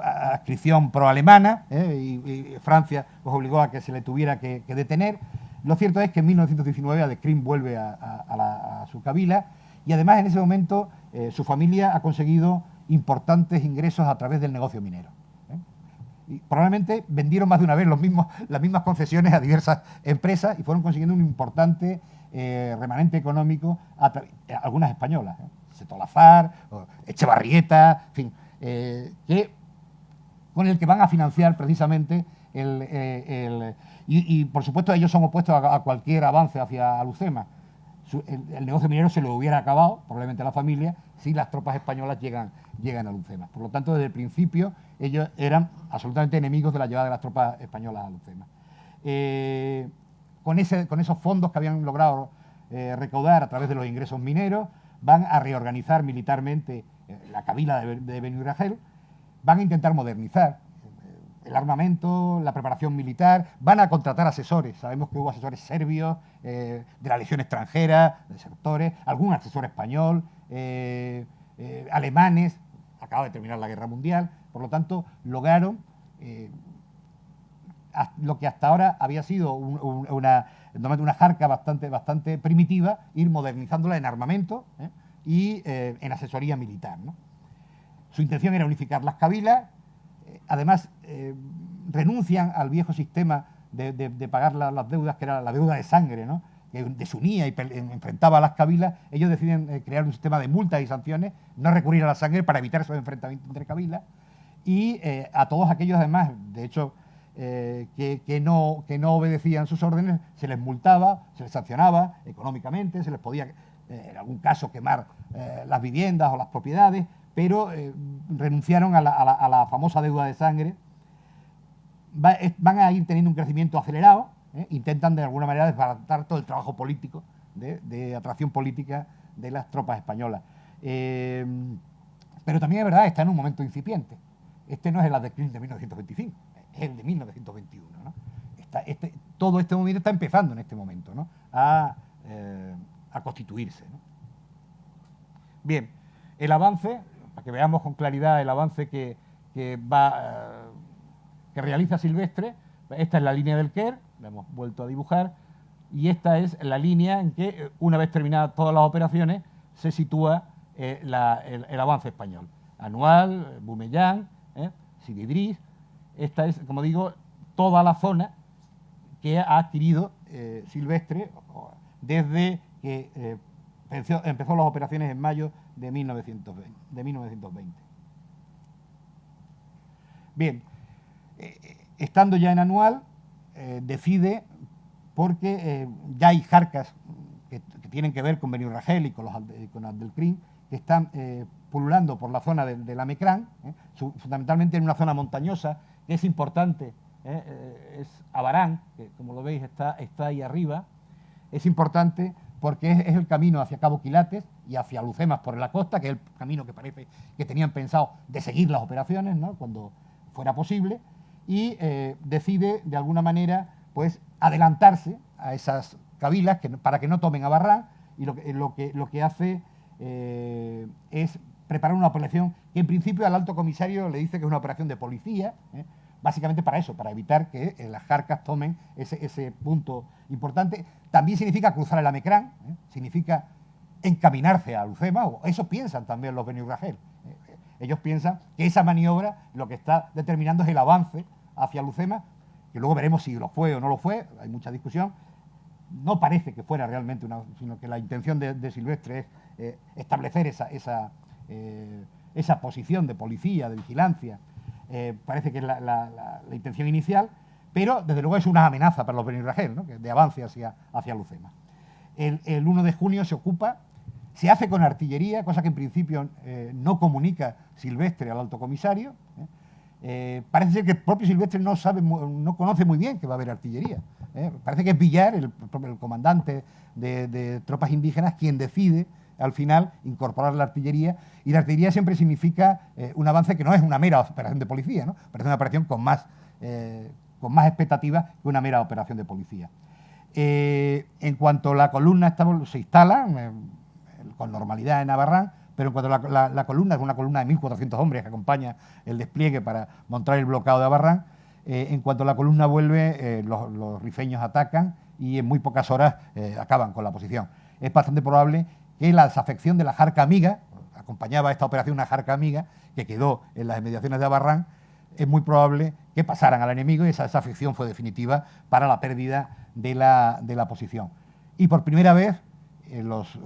adscripción pro-alemana, y Francia los obligó a que se le tuviera que detener. Lo cierto es que en 1919 Abdelkrim vuelve a su cabila, y además en ese momento su familia ha conseguido importantes ingresos a través del negocio minero. Y probablemente vendieron más de una vez las mismas concesiones a diversas empresas y fueron consiguiendo un importante remanente económico, algunas españolas, Setolazar, Echevarrieta, en fin, con el que van a financiar precisamente y por supuesto ellos son opuestos a cualquier avance hacia Alucema. El negocio minero se lo hubiera acabado, probablemente a la familia, si las tropas españolas llegan a Alucema. Por lo tanto, desde el principio ellos eran absolutamente enemigos de la llegada de las tropas españolas a Alucema. Con esos fondos que habían logrado recaudar a través de los ingresos mineros, van a reorganizar militarmente la cabila de Benirrajel, van a intentar modernizar el armamento, la preparación militar, van a contratar asesores. Sabemos que hubo asesores serbios, de la Legión extranjera, desertores, algún asesor español, alemanes, acaba de terminar la Guerra Mundial, por lo tanto lograron lo que hasta ahora había sido una jarca bastante primitiva, ir modernizándola en armamento y en asesoría militar, ¿no? Su intención era unificar las cabilas. Además, renuncian al viejo sistema de pagar las deudas, que era la deuda de sangre, ¿no?, que desunía y enfrentaba a las cabilas. Ellos deciden crear un sistema de multas y sanciones, no recurrir a la sangre para evitar esos enfrentamientos entre cabilas. Y a todos aquellos, además, de hecho, que no obedecían sus órdenes, se les multaba, se les sancionaba económicamente, se les podía, en algún caso, quemar las viviendas o las propiedades, pero renunciaron a la famosa deuda de sangre. Van a ir teniendo un crecimiento acelerado, intentan de alguna manera desbaratar todo el trabajo político, de atracción política de las tropas españolas. Pero también es verdad, está en un momento incipiente. Este no es el Adelcrim de 1925, es el de 1921, ¿no? Todo este movimiento está empezando en este momento, ¿no?, a constituirse, ¿no? Bien, el avance, para que veamos con claridad el avance que realiza Silvestre. Esta es la línea del Quer, la hemos vuelto a dibujar, y esta es la línea en que, una vez terminadas todas las operaciones, se sitúa el avance español. Anual, Bumellán, Sidi Idris. Esta es, como digo, toda la zona que ha adquirido Silvestre desde que empezó las operaciones en mayo de 1920. Bien, estando ya en Anual, decide, porque ya hay jarcas que tienen que ver con Benirrajel y con Adelcrim, que están pululando por la zona de la Mecrán, fundamentalmente en una zona montañosa, que es importante, es Abarán, que como lo veis está ahí arriba. Es importante porque es el camino hacia Cabo Quilates y hacia Lucemas por la costa, que es el camino que parece que tenían pensado de seguir las operaciones, ¿no?, cuando fuera posible, y decide de alguna manera pues adelantarse a esas cabilas para que no tomen a Barrán, y lo que hace es preparar una operación que en principio al alto comisario le dice que es una operación de policía, básicamente para eso, para evitar que las jarcas tomen ese punto importante. También significa cruzar el Amecrán, significa encaminarse a Lucema, o eso piensan también los Benirrajel. Ellos piensan que esa maniobra lo que está determinando es el avance hacia Lucema, que luego veremos si lo fue o no lo fue, hay mucha discusión. No parece que fuera realmente sino que la intención de Silvestre es establecer esa posición de policía, de vigilancia. Parece que es la intención inicial, pero desde luego es una amenaza para los Benirrajel, ¿no?, de avance hacia Lucema. El 1 de junio se ocupa, se hace con artillería, cosa que en principio no comunica Silvestre al alto comisario. Parece ser que el propio Silvestre no conoce muy bien que va a haber artillería. Parece que es Villar, el comandante de tropas indígenas, quien decide al final incorporar la artillería, y la artillería siempre significa un avance que no es una mera operación de policía, ¿no?, parece una operación con más expectativas que una mera operación de policía. En cuanto la columna se instala con normalidad en Abarrán, pero en cuanto la columna es una columna de 1.400 hombres que acompaña el despliegue para montar el bloqueo de Abarrán, en cuanto la columna vuelve, los rifeños atacan y en muy pocas horas acaban con la posición. Es bastante probable que la desafección de la jarca amiga, acompañaba a esta operación una jarca amiga que quedó en las inmediaciones de Abarrán, es muy probable que pasaran al enemigo y esa desafección fue definitiva para la pérdida de la posición. Y por primera vez los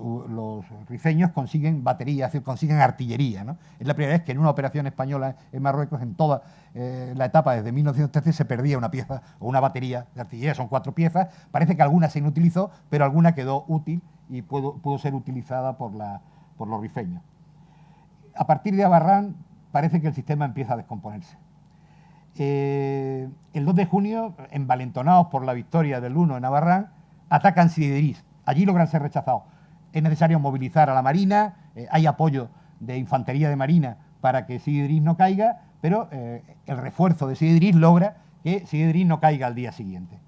rifeños consiguen batería, es decir, consiguen artillería, ¿no? Es la primera vez que en una operación española en Marruecos, en toda la etapa desde 1913, se perdía una pieza o una batería de artillería, son 4 piezas, parece que alguna se inutilizó, pero alguna quedó útil y pudo ser utilizada por los rifeños. A partir de Abarrán parece que el sistema empieza a descomponerse. El 2 de junio, envalentonados por la victoria del 1 en Abarrán, atacan Sidi Idriz. Allí logran ser rechazados. Es necesario movilizar a la Marina, hay apoyo de infantería de Marina para que Sidi Idriz no caiga, pero el refuerzo de Sidi Idriz logra que Sidi Idriz no caiga al día siguiente.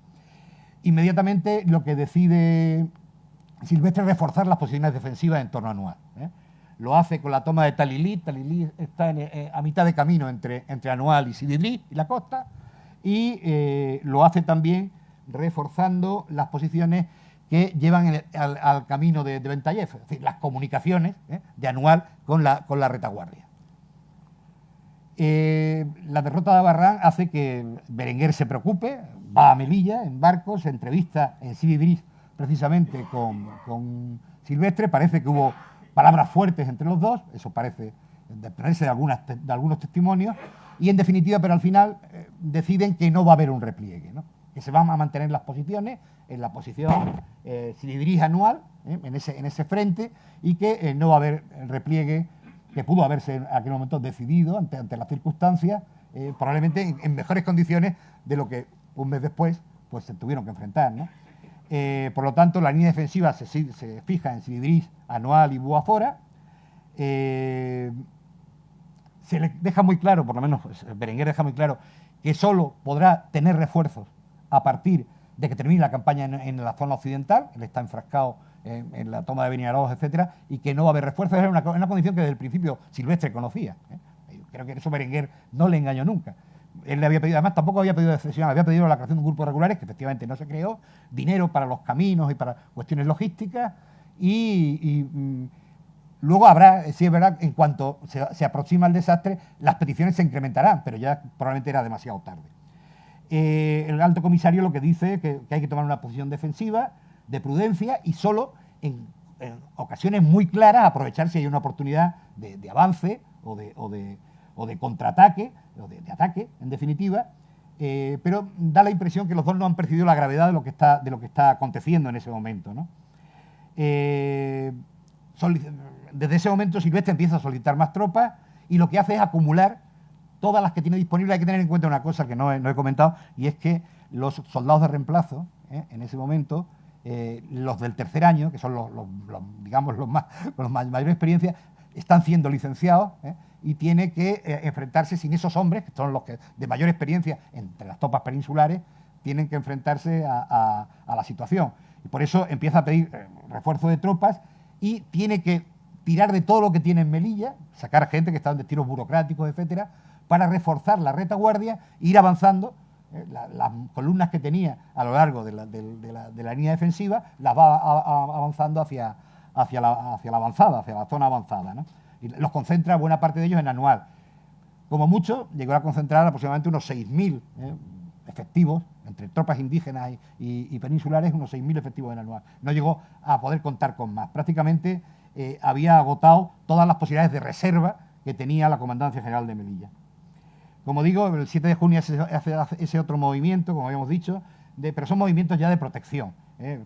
Inmediatamente lo que decide Silvestre es reforzar las posiciones defensivas en torno a Anual. Lo hace con la toma de Talilí. Talilí está a mitad de camino entre Anual y Sidi Idriz y la costa, y lo hace también reforzando las posiciones que llevan al camino de Bentayef, es decir, las comunicaciones de Anual con la retaguardia. La derrota de Abarrán hace que Berenguer se preocupe, va a Melilla en barco, se entrevista en Sidi Idriz precisamente con Silvestre, parece que hubo palabras fuertes entre los dos, eso parece desprenderse de algunos testimonios, y en definitiva, pero al final deciden que no va a haber un repliegue, ¿no? Que se van a mantener las posiciones, en la posición Sidi Idriz Anual, en ese frente, y que no va a haber repliegue, que pudo haberse en aquel momento decidido ante las circunstancias, probablemente en mejores condiciones de lo que un mes después pues se tuvieron que enfrentar, ¿no? Por lo tanto, la línea defensiva se fija en Sidi Idriz, Anual y Buafora. Se le deja muy claro, por lo menos Berenguer deja muy claro, que solo podrá tener refuerzos a partir de que termine la campaña en la zona occidental. Él está enfrascado en la toma de Beniaroz, etcétera, y que no va a haber refuerzos. Era una condición que desde el principio Silvestre conocía. Creo que eso Berenguer no le engañó nunca. Él le había pedido, además tampoco había pedido excepción, había pedido la creación de un grupo de regulares, que efectivamente no se creó, dinero para los caminos y para cuestiones logísticas, luego habrá, sí es verdad, en cuanto se aproxima el desastre, las peticiones se incrementarán, pero ya probablemente era demasiado tarde. El alto comisario lo que dice es que hay que tomar una posición defensiva, de prudencia, y solo en ocasiones muy claras aprovechar si hay una oportunidad de avance o de contraataque, o de ataque, en definitiva, pero da la impresión que los dos no han percibido la gravedad de lo que está aconteciendo en ese momento, ¿no? Desde ese momento Silvestre empieza a solicitar más tropas y lo que hace es acumular todas las que tiene disponibles. Hay que tener en cuenta una cosa que no he comentado, y es que los soldados de reemplazo, en ese momento, los del tercer año, que son digamos los mayor experiencia, están siendo licenciados, y tiene que enfrentarse sin esos hombres, que son los que de mayor experiencia entre las tropas peninsulares, tienen que enfrentarse a la situación. Y por eso empieza a pedir refuerzo de tropas y tiene que tirar de todo lo que tiene en Melilla, sacar gente que está en destinos burocráticos, etcétera, para reforzar la retaguardia e ir avanzando. Las columnas que tenía a lo largo de la línea defensiva las va avanzando hacia la avanzada, hacia la zona avanzada, ¿no? Y los concentra buena parte de ellos en Anual. Como mucho, llegó a concentrar aproximadamente unos 6.000 efectivos, entre tropas indígenas y peninsulares, unos 6.000 efectivos en Anual. No llegó a poder contar con más. Prácticamente había agotado todas las posibilidades de reserva que tenía la Comandancia General de Melilla. Como digo, el 7 de junio hace ese otro movimiento, como habíamos dicho, pero son movimientos ya de protección.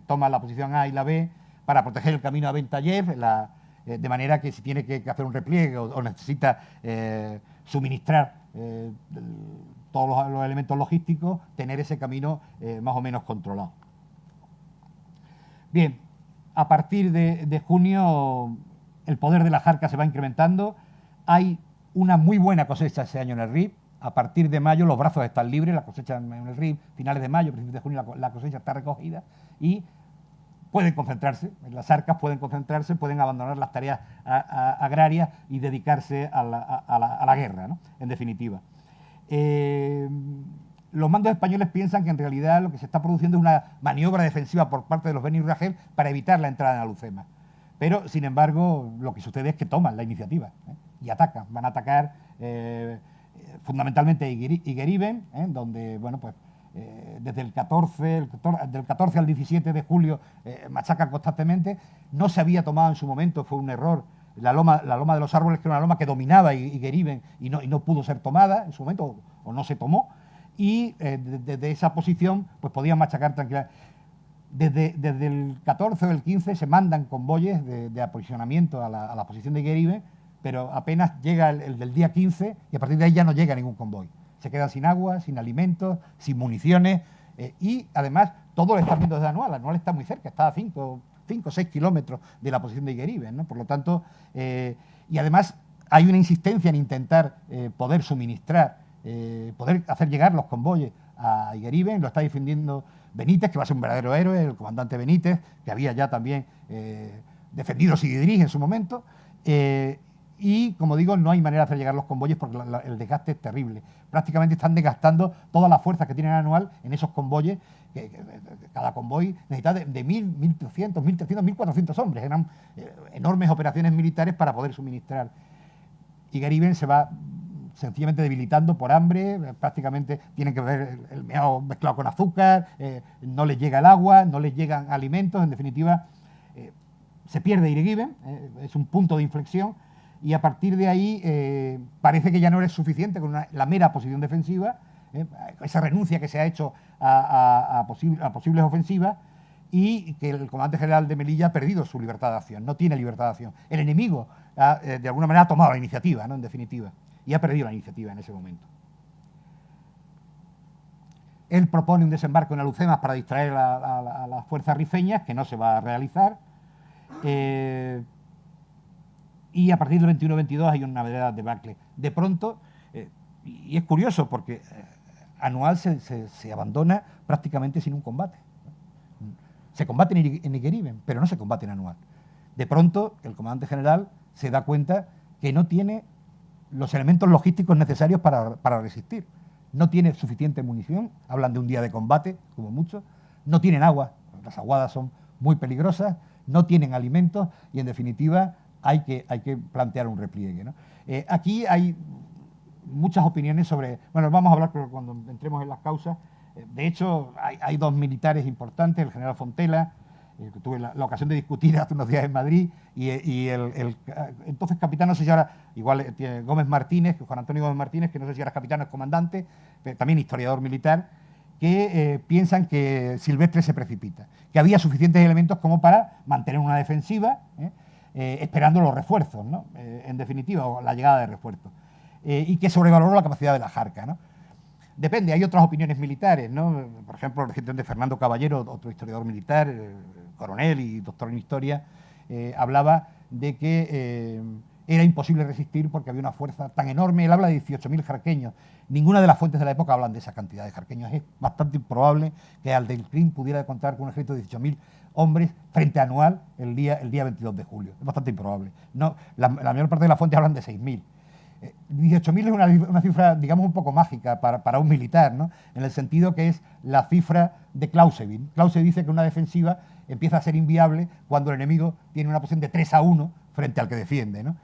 Toma la posición A y la B para proteger el camino a Bentayef, de manera que si tiene que hacer un repliegue o necesita suministrar todos los elementos logísticos, tener ese camino más o menos controlado. Bien, a partir de junio el poder de la Jarca se va incrementando. Hay una muy buena cosecha ese año en el Rif. A partir de mayo los brazos están libres, la cosecha en el Rif, finales de mayo, principios de junio la cosecha está recogida y pueden concentrarse, las arcas pueden concentrarse, pueden abandonar las tareas agrarias y dedicarse a la guerra, ¿no? En definitiva. Los mandos españoles piensan que en realidad lo que se está produciendo es una maniobra defensiva por parte de los Beni Rajel para evitar la entrada en Alucema. Pero, sin embargo, lo que sucede es que toman la iniciativa y atacan. Van a atacar fundamentalmente Igueriben, donde, bueno, pues desde del 14 al 17 de julio machacan constantemente. No se había tomado en su momento, fue un error, la loma de los Árboles, que era una loma que dominaba Igueriben y no pudo ser tomada en su momento, o no se tomó, y desde esa posición pues podían machacar tranquilamente. Desde el 14 o el 15 se mandan convoyes de aprovisionamiento a la posición de Igueriben, pero apenas llega el del día 15 y a partir de ahí ya no llega ningún convoy. Se quedan sin agua, sin alimentos, sin municiones y además todo lo están viendo desde Anual. Anual está muy cerca, está a 5 o 6 kilómetros de la posición de Igueriben, ¿no? Por lo tanto, y además hay una insistencia en intentar poder suministrar, poder hacer llegar los convoyes a Igueriben. Lo está defendiendo Benítez, que va a ser un verdadero héroe, el comandante Benítez, que había ya también defendido Sigidrís en su momento. Y, como digo, no hay manera de hacer llegar los convoyes porque el desgaste es terrible. Prácticamente están desgastando todas las fuerzas que tienen Anual en esos convoyes. Cada convoy necesita de 1.000, 1.200, 1.300, 1.400 hombres. Eran enormes operaciones militares para poder suministrar. Igueriben se va sencillamente debilitando por hambre, prácticamente tienen que ver el meao mezclado con azúcar, no les llega el agua, no les llegan alimentos, en definitiva se pierde Igueriben, es un punto de inflexión. Y a partir de ahí parece que ya no es suficiente con la mera posición defensiva, esa renuncia que se ha hecho a posibles ofensivas, y que el comandante general de Melilla ha perdido su libertad de acción, no tiene libertad de acción. El enemigo de alguna manera ha tomado la iniciativa, ¿no? En definitiva, y ha perdido la iniciativa en ese momento. Él propone un desembarco en Alhucemas para distraer a las fuerzas rifeñas, que no se va a realizar. Y a partir del 21-22 hay una verdadera debacle. De pronto, y es curioso porque Anual se abandona prácticamente sin un combate. Se combate en Igueriben, pero no se combate en Anual. De pronto, el comandante general se da cuenta que no tiene los elementos logísticos necesarios para resistir. No tiene suficiente munición, hablan de un día de combate, como mucho, no tienen agua, las aguadas son muy peligrosas, no tienen alimentos y, en definitiva, hay que plantear un repliegue, ¿no? Aquí hay muchas opiniones sobre... Bueno, vamos a hablar cuando entremos en las causas. De hecho, hay dos militares importantes, el general Fontela, que tuve la ocasión de discutir hace unos días en Madrid, y el entonces capitán, no sé si ahora, igual Gómez Martínez, Juan Antonio Gómez Martínez, que no sé si ahora es capitán o es comandante, pero también historiador militar, que piensan que Silvestre se precipita, que había suficientes elementos como para mantener una defensiva, esperando los refuerzos, ¿no? En definitiva, o la llegada de refuerzos, y que sobrevaloró la capacidad de la Jarca, ¿no? Depende, hay otras opiniones militares, ¿no? Por ejemplo, recientemente Fernando Caballero, otro historiador militar, coronel y doctor en historia, hablaba de que era imposible resistir porque había una fuerza tan enorme. Él habla de 18.000 jarqueños. Ninguna de las fuentes de la época hablan de esa cantidad de jarqueños. Es bastante improbable que Aldelcrín pudiera contar con un ejército de 18.000 hombres frente a Anual el día 22 de julio. Es bastante improbable. No, la mayor parte de las fuentes hablan de 6.000. 18.000 es una cifra, digamos, un poco mágica para un militar, ¿no? En el sentido que es la cifra de Clausewitz. Clausewitz dice que una defensiva empieza a ser inviable cuando el enemigo tiene una posición de 3-1 frente al que defiende, ¿no?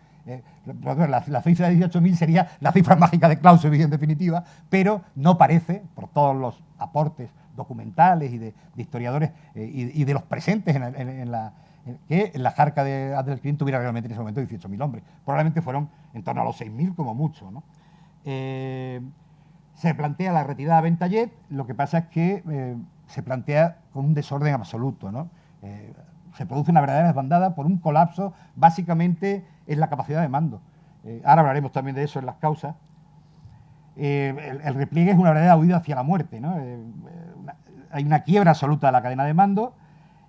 La cifra de 18.000 sería la cifra mágica de Clausewitz, en definitiva, pero no parece, por todos los aportes documentales y de historiadores y de los presentes que la Jarca de Aldelcrín tuviera realmente en ese momento 18.000 hombres. Probablemente fueron en torno a los 6.000 como mucho, ¿no? Se plantea la retirada a Bentallet, lo que pasa es que se plantea con un desorden absoluto, ¿no? Se produce una verdadera desbandada por un colapso básicamente en la capacidad de mando. Ahora hablaremos también de eso en las causas. El repliegue es una verdadera huida hacia la muerte, ¿no? Hay una quiebra absoluta de la cadena de mando.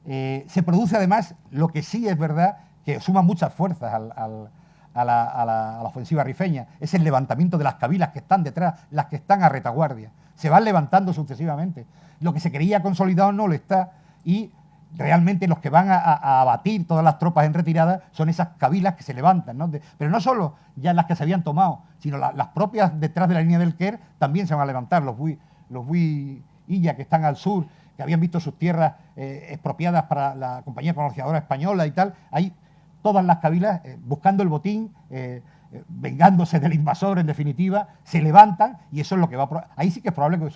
Se produce además, lo que sí es verdad, que suma muchas fuerzas a la ofensiva rifeña, es el levantamiento de las cabilas que están detrás, las que están a retaguardia. Se van levantando sucesivamente. Lo que se creía consolidado no lo está, y realmente los que van a abatir todas las tropas en retirada son esas cabilas que se levantan, ¿no? Pero no solo ya las que se habían tomado, sino las propias detrás de la línea del Quer también se van a levantar, los Builla que están al sur, que habían visto sus tierras expropiadas para la compañía comerciadora española y tal. Hay todas las cabilas buscando el botín, vengándose del invasor, en definitiva, se levantan y eso es lo que va a... Ahí sí que es probable que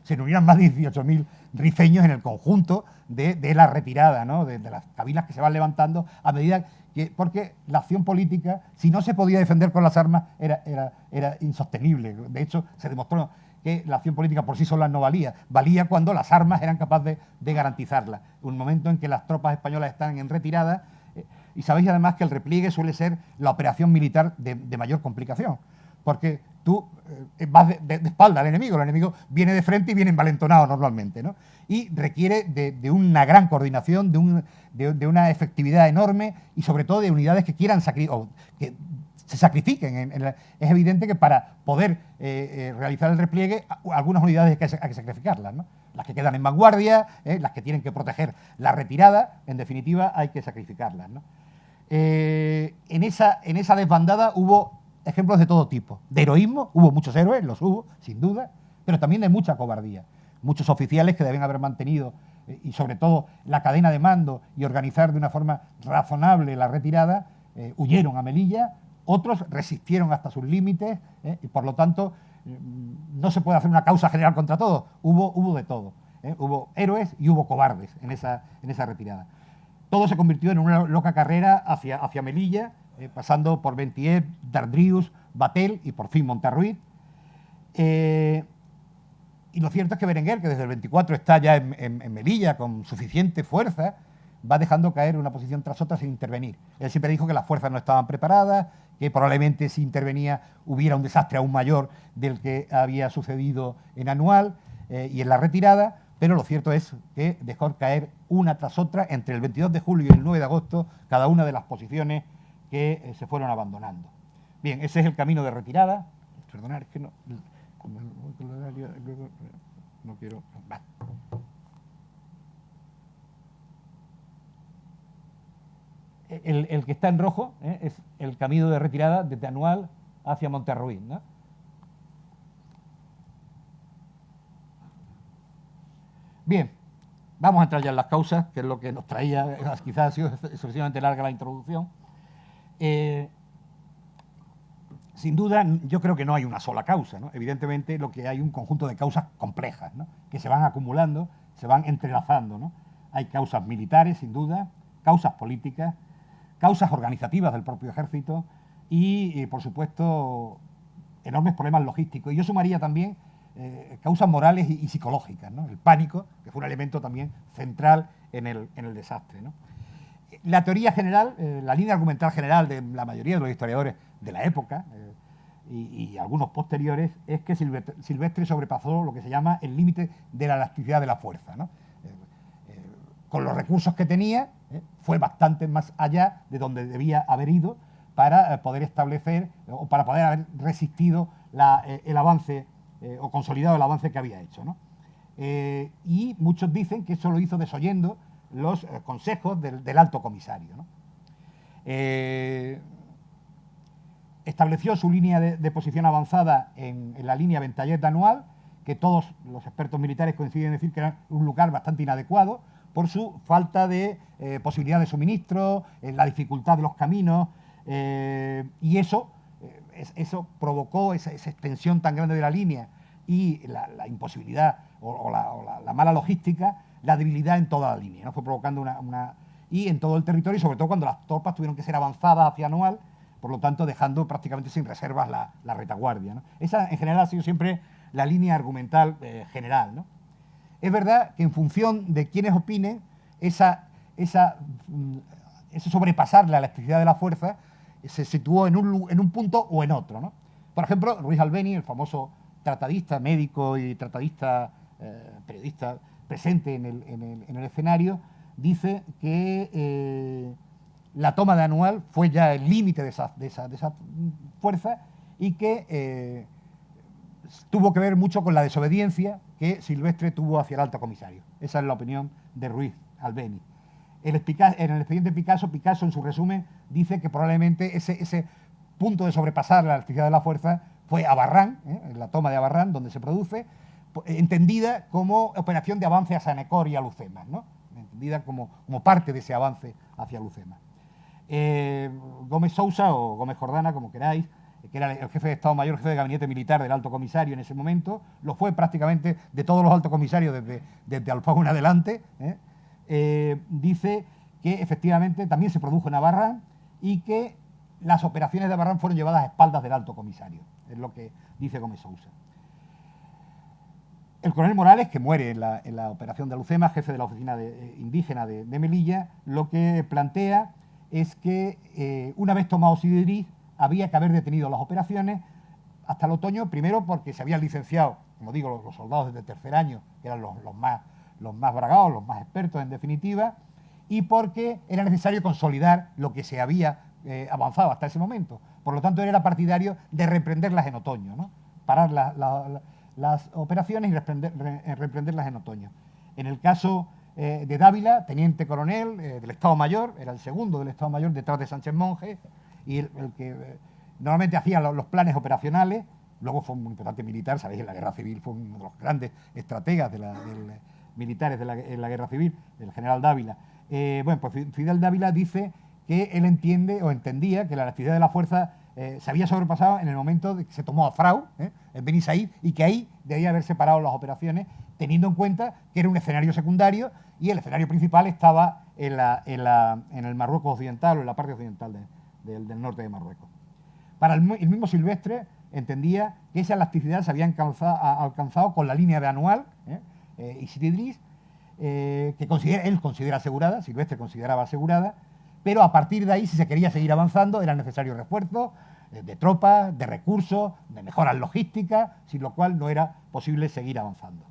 se reunieran más de 18.000 rifeños en el conjunto de la retirada, ¿no? De las cabilas que se van levantando a medida que... Porque la acción política, si no se podía defender con las armas, era insostenible. De hecho, se demostró que la acción política por sí sola no valía. Valía cuando las armas eran capaces de garantizarla. Un momento en que las tropas españolas están en retirada. Y sabéis además que el repliegue suele ser la operación militar de mayor complicación, porque tú vas de espalda al enemigo, el enemigo viene de frente y viene envalentonado normalmente, ¿no? Y requiere de una gran coordinación, de una efectividad enorme y sobre todo de unidades que quieran que se sacrifiquen. Es evidente que para poder realizar el repliegue, algunas unidades hay que sacrificarlas, ¿no? Las que quedan en vanguardia, las que tienen que proteger la retirada, en definitiva, hay que sacrificarlas, ¿no? En esa desbandada hubo ejemplos de todo tipo. De heroísmo, hubo muchos héroes, los hubo, sin duda, pero también de mucha cobardía. Muchos oficiales que deben haber mantenido, y sobre todo la cadena de mando y organizar de una forma razonable la retirada, huyeron a Melilla, otros resistieron hasta sus límites, y por lo tanto no se puede hacer una causa general contra todos. Hubo de todo. Hubo héroes y hubo cobardes en esa retirada. Todo se convirtió en una loca carrera hacia Melilla, pasando por Ventier, Dardrius, Batel y por fin Monterruiz. Y lo cierto es que Berenguer, que desde el 24 está ya en Melilla con suficiente fuerza, va dejando caer una posición tras otra sin intervenir. Él siempre dijo que las fuerzas no estaban preparadas, que probablemente si intervenía hubiera un desastre aún mayor del que había sucedido en Anual y en la retirada, pero lo cierto es que dejó caer una tras otra entre el 22 de julio y el 9 de agosto cada una de las posiciones que se fueron abandonando. Bien, ese es el camino de retirada. Perdonad, es que no quiero... Vale. El que está en rojo es el camino de retirada desde Anual hacia Monterruiz, ¿no? Bien, vamos a entrar ya en las causas, que es lo que nos traía, quizás ha sido excesivamente larga la introducción. Sin duda, yo creo que no hay una sola causa, ¿no? Evidentemente, lo que hay un conjunto de causas complejas, ¿no? Que se van acumulando, se van entrelazando, ¿no? Hay causas militares, sin duda, causas políticas, causas organizativas del propio ejército y por supuesto, enormes problemas logísticos. Y yo sumaría también causas morales y psicológicas, ¿no? El pánico, que fue un elemento también central en el desastre, ¿no? La teoría general, la línea argumental general de la mayoría de los historiadores de la época y algunos posteriores, es que Silvestre sobrepasó lo que se llama el límite de la elasticidad de la fuerza, ¿no? Con los recursos que tenía, fue bastante más allá de donde debía haber ido para poder establecer o para poder haber resistido el avance o consolidado el avance que había hecho, ¿no? Y muchos dicen que eso lo hizo desoyendo los consejos del alto comisario, ¿no? Estableció su línea de posición avanzada en la línea Ventalleta-Anual, que todos los expertos militares coinciden en decir que era un lugar bastante inadecuado por su falta de posibilidad de suministro, la dificultad de los caminos, y eso provocó esa extensión tan grande de la línea y la imposibilidad o la mala logística, la debilidad en toda la línea, ¿no? Fue provocando y en todo el territorio, y sobre todo cuando las tropas tuvieron que ser avanzadas hacia Anual, por lo tanto dejando prácticamente sin reservas la retaguardia, ¿no? Esa en general ha sido siempre la línea argumental general, ¿no? Es verdad que en función de quienes opinen, ese sobrepasar la elasticidad de la fuerza se situó en un punto o en otro, ¿no? Por ejemplo, Ruiz Albeni, el famoso tratadista, médico y tratadista, periodista presente en el escenario, dice que la toma de Anual fue ya el límite de esa fuerza y que tuvo que ver mucho con la desobediencia que Silvestre tuvo hacia el alto comisario. Esa es la opinión de Ruiz Albeni. En el expediente Picasso en su resumen dice que probablemente ese punto de sobrepasar la elasticidad de la fuerza fue Abarrán, en la toma de Abarrán, donde se produce, entendida como operación de avance a Sanecor y a Lucemas, ¿no? Entendida como parte de ese avance hacia Lucemas. Gómez Sousa o Gómez Jordana, como queráis, que era el jefe de Estado Mayor, jefe de gabinete militar del alto comisario en ese momento, lo fue prácticamente de todos los altos comisarios desde Alfagún en adelante, dice que efectivamente también se produjo en Abarrán y que las operaciones de Abarrán fueron llevadas a espaldas del alto comisario, es lo que dice Gómez Sousa. El coronel Morales, que muere en la operación de Alucema, jefe de la oficina indígena de Melilla, lo que plantea es que una vez tomado Sidi Driss había que haber detenido las operaciones hasta el otoño, primero porque se habían licenciado, como digo, los soldados de tercer año, que eran los más bragados, los más expertos en definitiva, y porque era necesario consolidar lo que se había avanzado hasta ese momento. Por lo tanto, él era partidario de reprenderlas en otoño, ¿no? Parar las operaciones y reprenderlas en otoño. En el caso de Dávila, teniente coronel del Estado Mayor, era el segundo del Estado Mayor detrás de Sánchez Monje, y el que normalmente hacía los planes operacionales, luego fue un muy importante militar, sabéis, en la Guerra Civil fue uno de los grandes estrategas militares en la Guerra Civil, el general Dávila. Bueno, pues Fidel Dávila dice que él entiende o entendía que la actividad de la fuerza se había sobrepasado en el momento de que se tomó a Frau, en Beni Said, y que ahí debía haber separado las operaciones, teniendo en cuenta que era un escenario secundario y el escenario principal estaba en el Marruecos occidental o en la parte occidental del norte de Marruecos. Para el mismo Silvestre entendía que esa elasticidad se había alcanzado con la línea de Anual y Sidi Driss, que él considera asegurada, Silvestre consideraba asegurada, pero a partir de ahí, si se quería seguir avanzando, era necesario refuerzos de tropas, de recursos, de mejoras logísticas, sin lo cual no era posible seguir avanzando.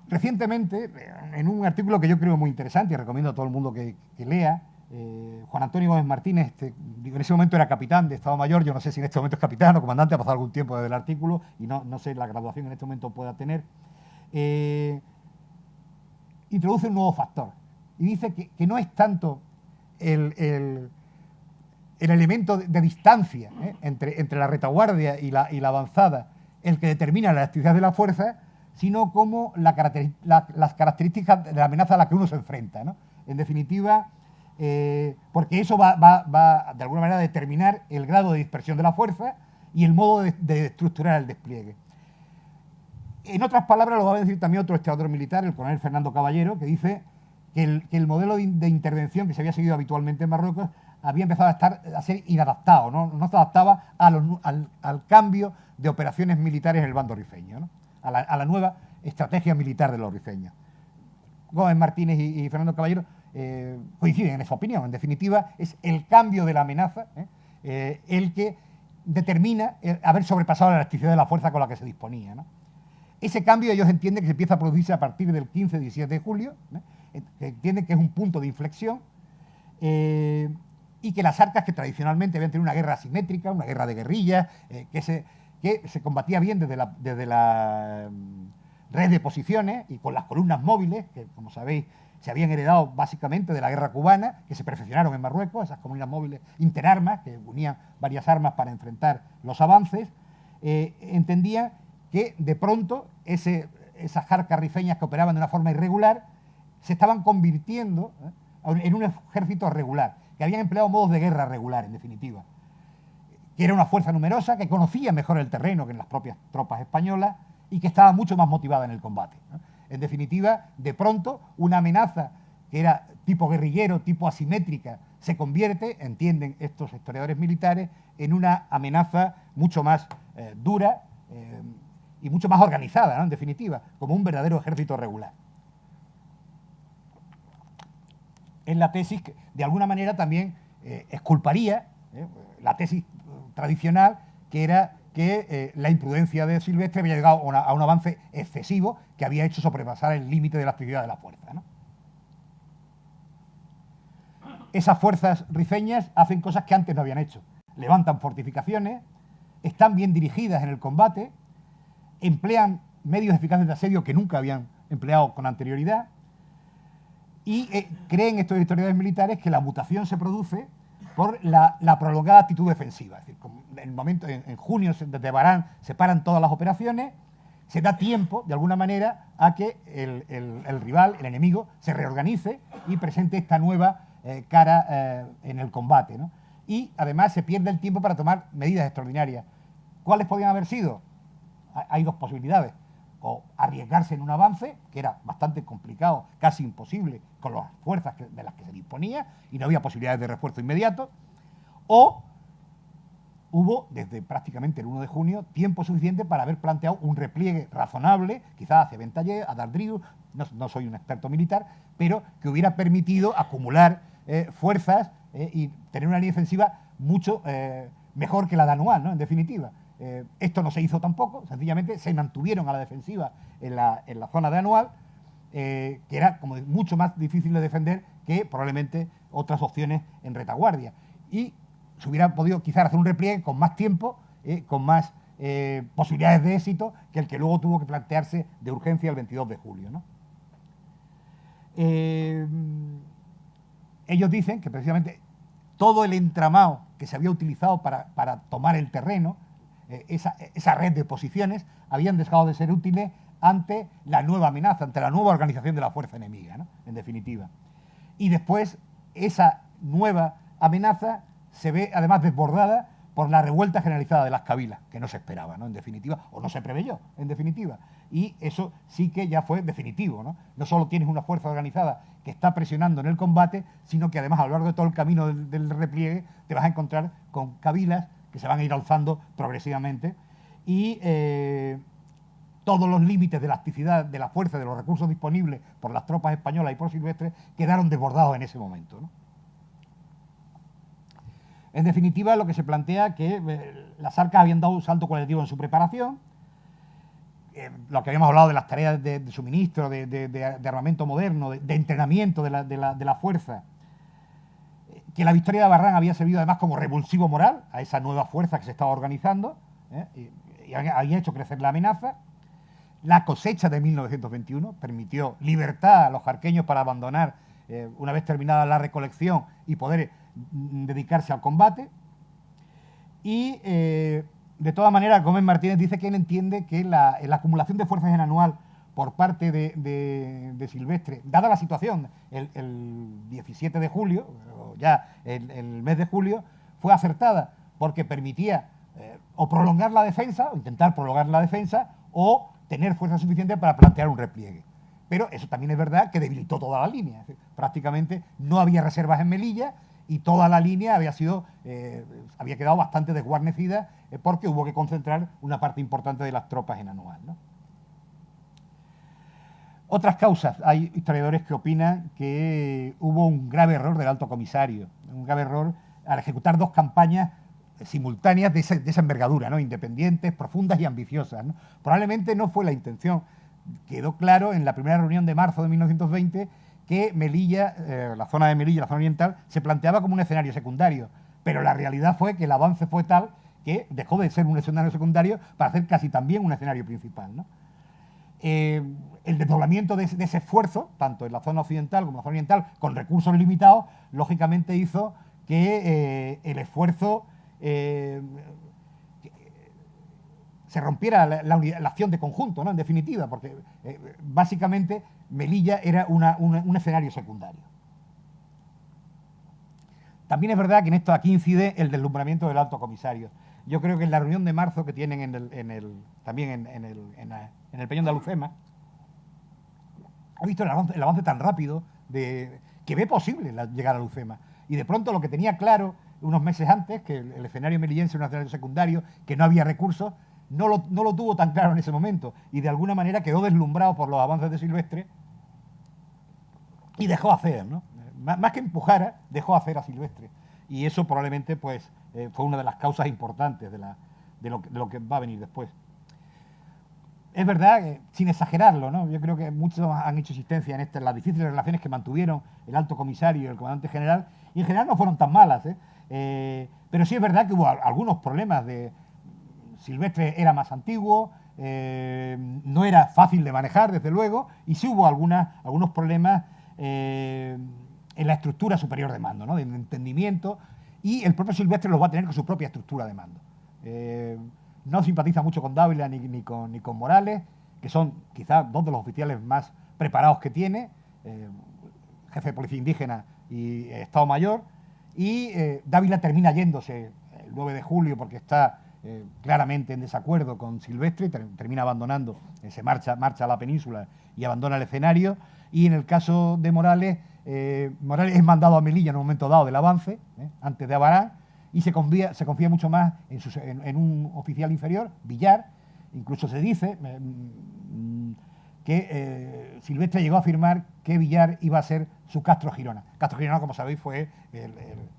Recientemente, en un artículo que yo creo muy interesante y recomiendo a todo el mundo que lea, Juan Antonio Gómez Martínez, en ese momento era capitán de Estado Mayor, yo no sé si en este momento es capitán o comandante, ha pasado algún tiempo desde el artículo y no sé la graduación que en este momento pueda tener, introduce un nuevo factor y dice que no es tanto el elemento de distancia entre la retaguardia y la avanzada el que determina la actividad de la fuerza, sino como las características de la amenaza a la que uno se enfrenta, ¿no? En definitiva, porque eso va de alguna manera a determinar el grado de dispersión de la fuerza y el modo de estructurar el despliegue. En otras palabras, lo va a decir también otro historiador militar, el coronel Fernando Caballero, que dice que el modelo de intervención que se había seguido habitualmente en Marruecos había empezado a ser inadaptado, no se adaptaba al cambio de operaciones militares en el bando rifeño, ¿no? a la nueva estrategia militar de los rifeños. Gómez Martínez y Fernando Caballero coinciden en esa opinión. En definitiva, es el cambio de la amenaza el que determina haber sobrepasado la elasticidad de la fuerza con la que se disponía, ¿no? Ese cambio ellos entienden que se empieza a producirse a partir del 15-17 de julio, que entienden que es un punto de inflexión, y que las arcas que tradicionalmente habían tenido una guerra asimétrica, una guerra de guerrillas, que se combatía bien desde la red de posiciones y con las columnas móviles, que como sabéis se habían heredado básicamente de la guerra cubana, que se perfeccionaron en Marruecos, esas columnas móviles interarmas, que unían varias armas para enfrentar los avances, entendían que de pronto esas arcas rifeñas que operaban de una forma irregular se estaban convirtiendo en un ejército regular, que habían empleado modos de guerra regular, en definitiva, que era una fuerza numerosa, que conocía mejor el terreno que las propias tropas españolas y que estaba mucho más motivada en el combate, ¿no? En definitiva, de pronto, una amenaza que era tipo guerrillero, tipo asimétrica, se convierte, entienden estos historiadores militares, en una amenaza mucho más dura y mucho más organizada, ¿no? En definitiva, como un verdadero ejército regular. Es la tesis que, de alguna manera, también exculparía la tesis tradicional, que era que la imprudencia de Silvestre había llegado a un avance excesivo que había hecho sobrepasar el límite de la actividad de la fuerza, ¿no? Esas fuerzas rifeñas hacen cosas que antes no habían hecho. Levantan fortificaciones, están bien dirigidas en el combate, emplean medios eficaces de asedio que nunca habían empleado con anterioridad y creen estos historiadores militares que la mutación se produce por la prolongada actitud defensiva. Es decir, en el momento, en junio, desde Barán se paran todas las operaciones, se da tiempo, de alguna manera, a que el rival, el enemigo, se reorganice y presente esta nueva cara en el combate, ¿no? Y además se pierde el tiempo para tomar medidas extraordinarias. ¿Cuáles podían haber sido? Hay dos posibilidades. O arriesgarse en un avance, que era bastante complicado, casi imposible, con las fuerzas de las que se disponía, y no había posibilidades de refuerzo inmediato, o hubo, desde prácticamente el 1 de junio, tiempo suficiente para haber planteado un repliegue razonable, quizás hacia Ventallé, a Dardriu, no soy un experto militar, pero que hubiera permitido acumular fuerzas y tener una línea defensiva mucho mejor que la de Anual, ¿no? En definitiva. Esto no se hizo tampoco, sencillamente se mantuvieron a la defensiva en la zona de Anual, que era como mucho más difícil de defender que probablemente otras opciones en retaguardia. Y se hubiera podido quizás hacer un repliegue con más tiempo, con más posibilidades de éxito que el que luego tuvo que plantearse de urgencia el 22 de julio, ¿no? Ellos dicen que precisamente todo el entramado que se había utilizado para tomar el terreno, esa red de posiciones, habían dejado de ser útiles ante la nueva amenaza, ante la nueva organización de la fuerza enemiga, ¿no? En definitiva. Y después esa nueva amenaza se ve además desbordada por la revuelta generalizada de las cabilas, que no se esperaba, ¿no? En definitiva, o no se preveyó, en definitiva. Y eso sí que ya fue definitivo, ¿no? No solo tienes una fuerza organizada que está presionando en el combate, sino que además a lo largo de todo el camino del repliegue te vas a encontrar con cabilas que se van a ir alzando progresivamente y todos los límites de elasticidad de la fuerza, de los recursos disponibles por las tropas españolas y por Silvestre quedaron desbordados en ese momento, ¿no? En definitiva, lo que se plantea es que las arcas habían dado un salto cualitativo en su preparación, lo que habíamos hablado de las tareas de suministro, de armamento moderno, de entrenamiento de la fuerza, que la victoria de Barrán había servido además como revulsivo moral a esa nueva fuerza que se estaba organizando, y había hecho crecer la amenaza. La cosecha de 1921 permitió libertad a los jarqueños para abandonar, una vez terminada la recolección, y poder dedicarse al combate. Y de todas maneras, Gómez Martínez dice que él entiende que la acumulación de fuerzas en Anual por parte de Silvestre, dada la situación, el 17 de julio, ya el mes de julio, fue acertada porque permitía o prolongar la defensa, o intentar prolongar la defensa, o tener fuerza suficiente para plantear un repliegue. Pero eso también es verdad que debilitó toda la línea. Es decir, prácticamente no había reservas en Melilla y toda la línea había quedado bastante desguarnecida porque hubo que concentrar una parte importante de las tropas en Anual, ¿no? Otras causas. Hay historiadores que opinan que hubo un grave error del alto comisario, un grave error al ejecutar dos campañas simultáneas de esa envergadura, ¿no? Independientes, profundas y ambiciosas, ¿no? Probablemente no fue la intención. Quedó claro en la primera reunión de marzo de 1920 que Melilla, la zona de Melilla, la zona oriental, se planteaba como un escenario secundario, pero la realidad fue que el avance fue tal que dejó de ser un escenario secundario para ser casi también un escenario principal, ¿no? El desdoblamiento de ese esfuerzo, tanto en la zona occidental como en la zona oriental, con recursos limitados, lógicamente hizo que el esfuerzo se rompiera la acción de conjunto, ¿no? En definitiva, porque básicamente Melilla era un escenario secundario. También es verdad que en esto aquí incide el deslumbramiento del alto comisario. Yo creo que en la reunión de marzo que tienen también en el Peñón de Alucema, ha visto el avance tan rápido que ve posible llegar a Alucema. Y de pronto lo que tenía claro unos meses antes, que el escenario melillense era un escenario secundario, que no había recursos, no lo tuvo tan claro en ese momento. Y de alguna manera quedó deslumbrado por los avances de Silvestre y dejó hacer, ¿no? Más que empujara, dejó hacer a Silvestre. Y eso probablemente fue una de las causas importantes de lo que va a venir después. Es verdad, sin exagerarlo, ¿no? Yo creo que muchos han hecho insistencia en las difíciles relaciones que mantuvieron el alto comisario y el comandante general, y en general no fueron tan malas, pero sí es verdad que hubo algunos problemas. Silvestre era más antiguo, no era fácil de manejar, desde luego, y sí hubo algunos problemas en la estructura superior de mando, ¿no? De entendimiento, y el propio Silvestre los va a tener con su propia estructura de mando. No simpatiza mucho con Dávila ni con Morales, que son quizás dos de los oficiales más preparados que tiene. Jefe de policía indígena y Estado Mayor, y Dávila termina yéndose el 9 de julio porque está claramente en desacuerdo con Silvestre, termina abandonando, se marcha a la península y abandona el escenario. Y en el caso de Morales, Morales es mandado a Melilla en un momento dado del avance, antes de Abarán, y se confía mucho más en un oficial inferior, Villar. Incluso se dice que Silvestre llegó a afirmar que Villar iba a ser su Castro Girona. Castro Girona, como sabéis, fue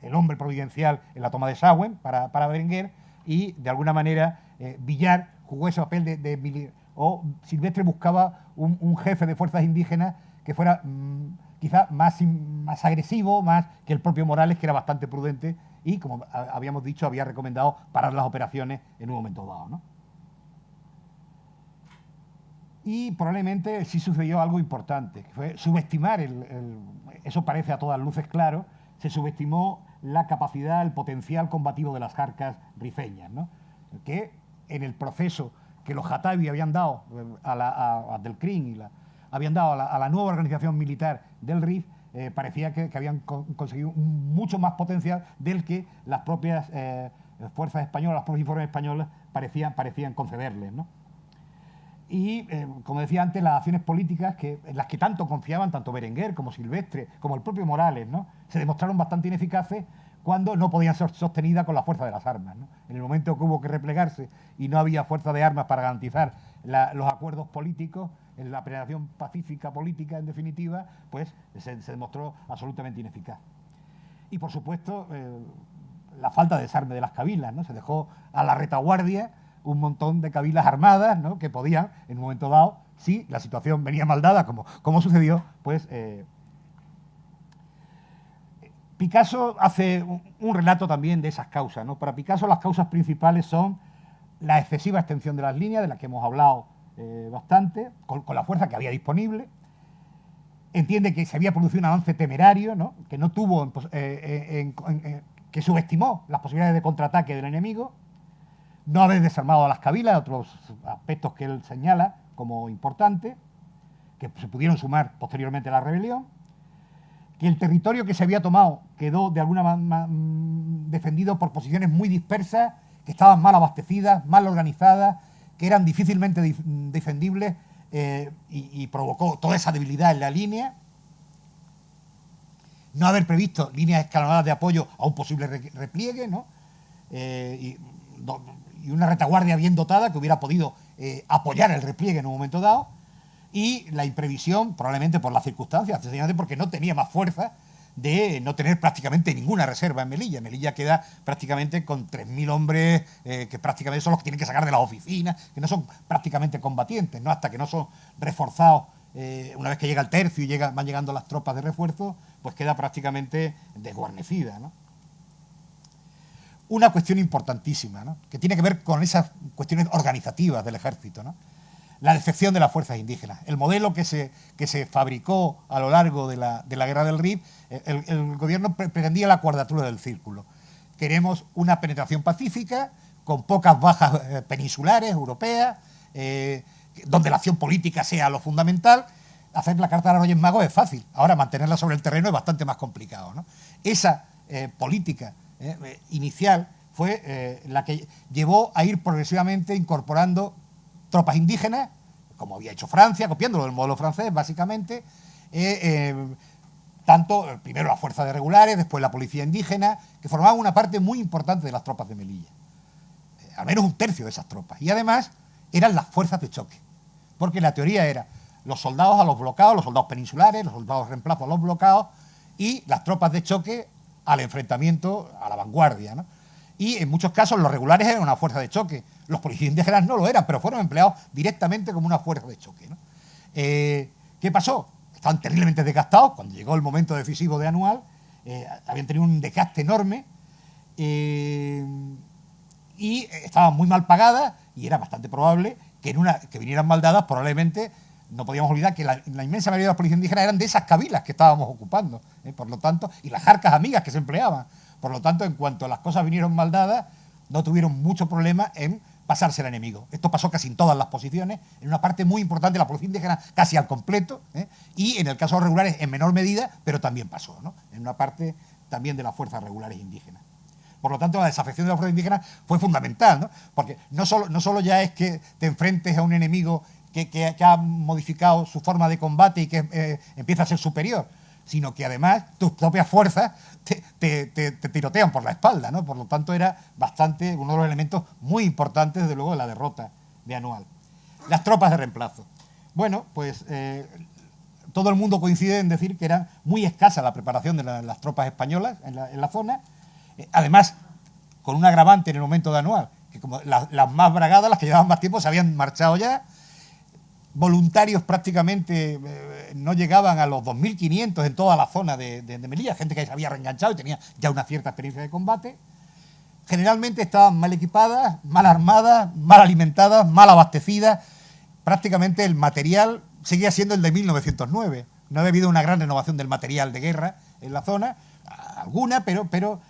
el hombre providencial en la toma de Sahagún para Berenguer, y de alguna manera Villar jugó ese papel o Silvestre buscaba un jefe de fuerzas indígenas que fuera quizá más agresivo, más que el propio Morales, que era bastante prudente y, como habíamos dicho, había recomendado parar las operaciones en un momento dado, ¿no? Y probablemente sí sucedió algo importante, que fue subestimar, eso parece a todas luces claro, se subestimó la capacidad, el potencial combativo de las jarcas rifeñas, ¿no? Que en el proceso que los Jatavi habían dado a Abdelkrim y habían dado a la nueva organización militar del RIF, parecía que habían conseguido mucho más potencial del que las propias fuerzas españolas, los propios informes españoles parecían concederles, ¿no? Y, como decía antes, las acciones políticas en las que tanto confiaban, tanto Berenguer como Silvestre, como el propio Morales, ¿no?, se demostraron bastante ineficaces cuando no podían ser sostenidas con la fuerza de las armas, ¿no? En el momento que hubo que replegarse y no había fuerza de armas para garantizar los acuerdos políticos, en la prevención pacífica política, en definitiva, pues se demostró absolutamente ineficaz. Y, por supuesto, la falta de desarme de las cabilas, ¿no? Se dejó a la retaguardia un montón de cabilas armadas, ¿no?, que podían, en un momento dado, si la situación venía mal dada, como sucedió, pues... Picasso hace un relato también de esas causas, ¿no? Para Picasso las causas principales son la excesiva extensión de las líneas, de las que hemos hablado bastante, con la fuerza que había disponible. Entiende que se había producido un avance temerario, ¿no?, que no tuvo, que subestimó las posibilidades de contraataque del enemigo, no haber desarmado a las cabilas, otros aspectos que él señala como importantes, que se pudieron sumar posteriormente a la rebelión, que el territorio que se había tomado quedó de alguna manera defendido por posiciones muy dispersas, que estaban mal abastecidas, mal organizadas, que eran difícilmente defendibles, y provocó toda esa debilidad en la línea. No haber previsto líneas escalonadas de apoyo a un posible repliegue, ¿no? Y una retaguardia bien dotada que hubiera podido apoyar el repliegue en un momento dado, y la imprevisión, probablemente por las circunstancias, sencillamente porque no tenía más fuerza, de no tener prácticamente ninguna reserva en Melilla. Melilla queda prácticamente con 3.000 hombres, que prácticamente son los que tienen que sacar de las oficinas, que no son prácticamente combatientes, ¿no?, hasta que no son reforzados. Una vez que llega el tercio y van llegando las tropas de refuerzo, pues queda prácticamente desguarnecida, ¿no? Una cuestión importantísima, ¿no?, que tiene que ver con esas cuestiones organizativas del ejército, ¿no?, la defección de las fuerzas indígenas. El modelo que se fabricó a lo largo de la guerra del Rif, el gobierno pretendía la cuadratura del círculo. Queremos una penetración pacífica, con pocas bajas peninsulares, europeas, donde la acción política sea lo fundamental. Hacer la Carta de los Reyes Magos es fácil, ahora mantenerla sobre el terreno es bastante más complicado, ¿no? Esa política inicial fue la que llevó a ir progresivamente incorporando tropas indígenas, como había hecho Francia, copiándolo del modelo francés, básicamente, tanto primero las fuerzas regulares, después la policía indígena, que formaban una parte muy importante de las tropas de Melilla, al menos un tercio de esas tropas, y además eran las fuerzas de choque, porque la teoría era los soldados a los blocados, los soldados peninsulares, los soldados reemplazo a los blocados, y las tropas de choque al enfrentamiento, a la vanguardia, ¿no? Y en muchos casos los regulares eran una fuerza de choque, los policías indígenas no lo eran, pero fueron empleados directamente como una fuerza de choque, ¿no? ¿Qué pasó? Estaban terriblemente desgastados cuando llegó el momento decisivo de Anual, habían tenido un desgaste enorme, y estaban muy mal pagadas, y era bastante probable que vinieran mal dadas. Probablemente no podíamos olvidar que la inmensa mayoría de los policías indígenas eran de esas cabilas que estábamos ocupando, por lo tanto, y las jarcas amigas que se empleaban. Por lo tanto, en cuanto las cosas vinieron mal dadas, no tuvieron mucho problema en pasarse al enemigo. Esto pasó casi en todas las posiciones, en una parte muy importante de la población indígena casi al completo, y en el caso de los regulares en menor medida, pero también pasó, ¿no? En una parte también de las fuerzas regulares indígenas. Por lo tanto, la desafección de las fuerzas indígenas fue fundamental, ¿no? Porque no solo ya es que te enfrentes a un enemigo que ha modificado su forma de combate y que empieza a ser superior, sino que además tus propias fuerzas te tirotean por la espalda, ¿no? Por lo tanto, era uno de los elementos muy importantes, desde luego, de la derrota de Anual. Las tropas de reemplazo. Bueno, pues todo el mundo coincide en decir que era muy escasa la preparación de las tropas españolas en la zona, además, con un agravante en el momento de Anual, que como las más bragadas, las que llevaban más tiempo, se habían marchado ya. Voluntarios prácticamente no llegaban a los 2.500 en toda la zona de Melilla, gente que se había reenganchado y tenía ya una cierta experiencia de combate. Generalmente estaban mal equipadas, mal armadas, mal alimentadas, mal abastecidas. Prácticamente el material seguía siendo el de 1909. No había habido una gran renovación del material de guerra en la zona, alguna, pero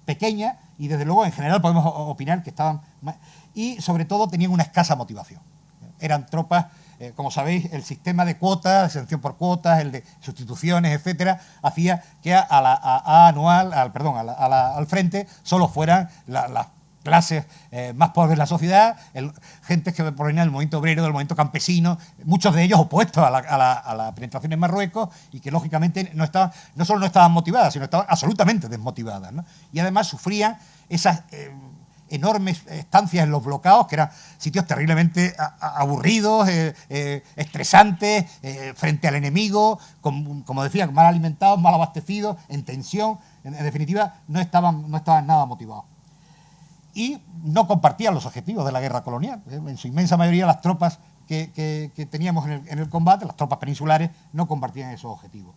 pequeña, y desde luego en general podemos opinar que estaban mal, y sobre todo tenían una escasa motivación. Eran tropas, como sabéis, el sistema de cuotas, selección por cuotas, el de sustituciones, etcétera, hacía que al frente solo fueran las clases más pobres de la sociedad, gente que provenían del movimiento obrero, del movimiento campesino, muchos de ellos opuestos a la penetración en Marruecos y que lógicamente no solo no estaban motivadas, sino estaban absolutamente desmotivadas, ¿no? Y además sufrían esas enormes estancias en los bloqueados, que eran sitios terriblemente aburridos, estresantes, frente al enemigo, como decía, mal alimentados, mal abastecidos, en tensión. En definitiva, no estaban nada motivados. Y no compartían los objetivos de la guerra colonial. En su inmensa mayoría, las tropas que teníamos en el combate, las tropas peninsulares, no compartían esos objetivos.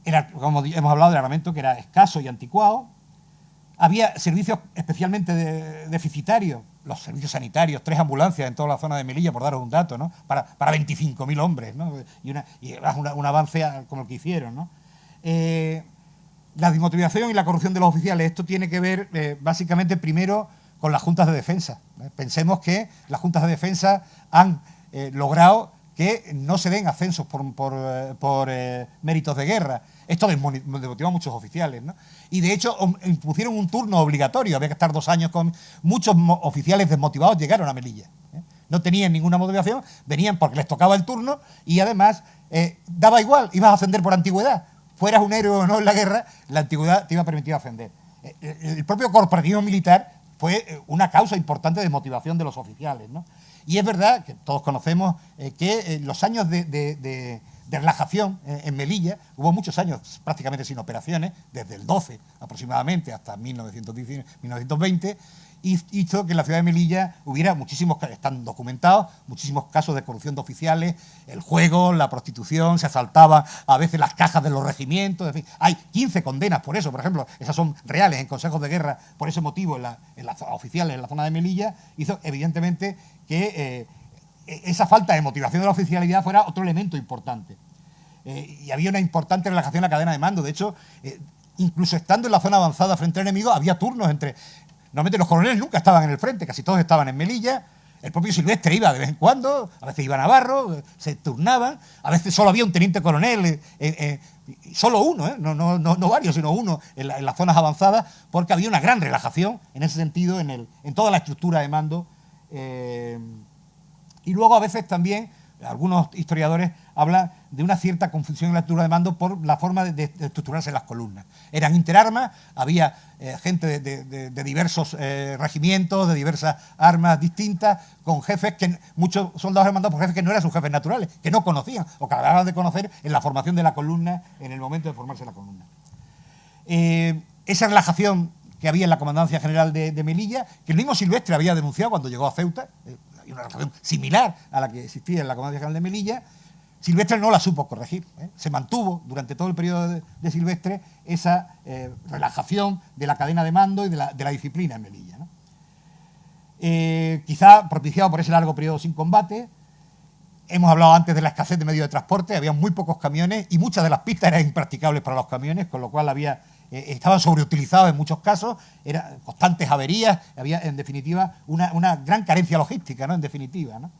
Era, como hemos hablado, del armamento que era escaso y anticuado. Había servicios especialmente deficitarios, los servicios sanitarios, 3 ambulancias en toda la zona de Melilla, por daros un dato, ¿no? Para 25.000 hombres, ¿no? Y un avance como el que hicieron, ¿no? La desmotivación y la corrupción de los oficiales, esto tiene que ver básicamente primero con las juntas de defensa. Pensemos que las juntas de defensa han logrado que no se den ascensos por méritos de guerra. Esto desmotivó a muchos oficiales, ¿no? Y de hecho impusieron un turno obligatorio, había que estar 2 años con... Muchos oficiales desmotivados llegaron a Melilla. No tenían ninguna motivación, venían porque les tocaba el turno y además daba igual, ibas a ascender por antigüedad. Fueras un héroe o no en la guerra, la antigüedad te iba a permitir ascender. El propio corporativismo militar fue una causa importante de motivación de los oficiales, ¿no? Y es verdad que todos conocemos que los años de relajación en Melilla, hubo muchos años prácticamente sin operaciones, desde el 12 aproximadamente hasta 1920, hizo que en la ciudad de Melilla hubiera muchísimos, están documentados, muchísimos casos de corrupción de oficiales, el juego, la prostitución, se asaltaban a veces las cajas de los regimientos, en fin, hay 15 condenas por eso, por ejemplo, esas son reales en consejos de guerra, por ese motivo en las oficiales en la zona de Melilla, hizo evidentemente que esa falta de motivación de la oficialidad fuera otro elemento importante. Y había una importante relajación en la cadena de mando, de hecho, incluso estando en la zona avanzada frente al enemigo, había turnos entre... Normalmente los coroneles nunca estaban en el frente, casi todos estaban en Melilla. El propio Silvestre iba de vez en cuando, a veces iba a Navarro, se turnaban, a veces solo había un teniente coronel, solo uno, no varios, sino uno en las zonas avanzadas, porque había una gran relajación en ese sentido en toda la estructura de mando. Y luego a veces también, algunos historiadores hablan de una cierta confusión en la estructura de mando por la forma de estructurarse las columnas. Eran interarmas, había gente de diversos regimientos, de diversas armas distintas, con jefes que muchos soldados eran mandados por jefes que no eran sus jefes naturales, que no conocían o que acababan de conocer en la formación de la columna, en el momento de formarse la columna. Esa relajación que había en la Comandancia General de Melilla, que el mismo Silvestre había denunciado cuando llegó a Ceuta, y una relación similar a la que existía en la Comandancia General de Melilla, Silvestre no la supo corregir. Se mantuvo durante todo el periodo de Silvestre esa relajación de la cadena de mando y de la disciplina en Melilla, ¿no? Quizá propiciado por ese largo periodo sin combate. Hemos hablado antes de la escasez de medios de transporte, había muy pocos camiones y muchas de las pistas eran impracticables para los camiones, con lo cual había estaban sobreutilizados en muchos casos, eran constantes averías, había en definitiva una gran carencia logística, ¿no? En definitiva, ¿no?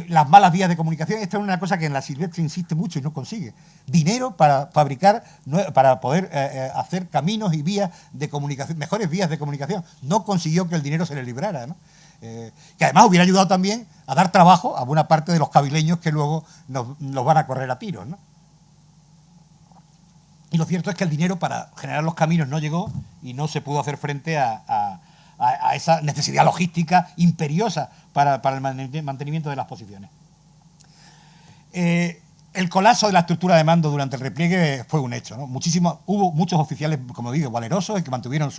Las malas vías de comunicación, esta es una cosa que en la Silvestre insiste mucho y no consigue. Dinero para fabricar, para poder hacer caminos y vías de comunicación, mejores vías de comunicación. No consiguió que el dinero se le librara, ¿no? Que además hubiera ayudado también a dar trabajo a buena parte de los cabileños que luego nos van a correr a tiros, ¿no? Y lo cierto es que el dinero para generar los caminos no llegó y no se pudo hacer frente a esa necesidad logística imperiosa para el mantenimiento de las posiciones. El colapso de la estructura de mando durante el repliegue fue un hecho, ¿no? Hubo muchos oficiales, como digo, valerosos, que mantuvieron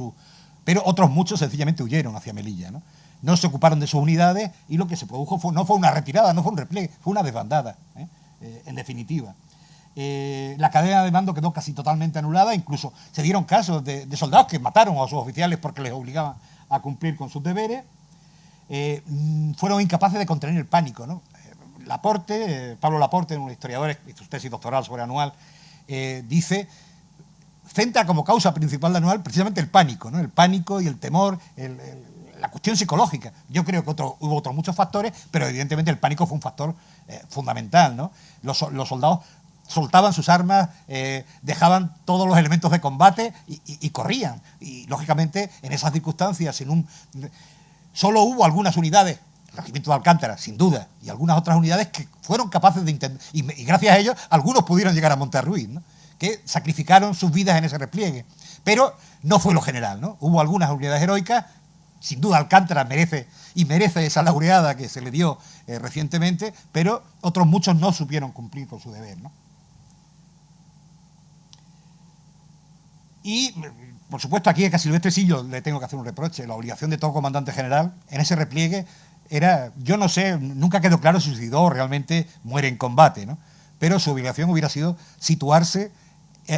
pero otros muchos sencillamente huyeron hacia Melilla, ¿no? No se ocuparon de sus unidades y lo que se produjo no fue una retirada, no fue un repliegue, fue una desbandada, en definitiva. La cadena de mando quedó casi totalmente anulada, incluso se dieron casos de soldados que mataron a sus oficiales porque les obligaban a cumplir con sus deberes. Fueron incapaces de contener el pánico, ¿no? Pablo Laporte, un historiador, hizo su tesis doctoral sobre Anual, centra como causa principal de Anual precisamente el pánico, ¿no? El pánico y el temor, la cuestión psicológica. Yo creo que hubo otros muchos factores, pero evidentemente el pánico fue un factor fundamental, ¿no? Los soldados soltaban sus armas, dejaban todos los elementos de combate y corrían. Y, lógicamente, en esas circunstancias, solo hubo algunas unidades, el regimiento de Alcántara, sin duda, y algunas otras unidades que fueron capaces de intentar, y gracias a ellos, algunos pudieron llegar a Monterruiz, ¿no? Que sacrificaron sus vidas en ese repliegue. Pero no fue lo general, ¿no? Hubo algunas unidades heroicas, sin duda Alcántara merece esa laureada que se le dio recientemente, pero otros muchos no supieron cumplir con su deber, ¿no? Y, por supuesto, aquí a Silvestre sí yo le tengo que hacer un reproche. La obligación de todo comandante general en ese repliegue era, yo no sé, nunca quedó claro si suicidó o realmente muere en combate, ¿no? Pero su obligación hubiera sido situarse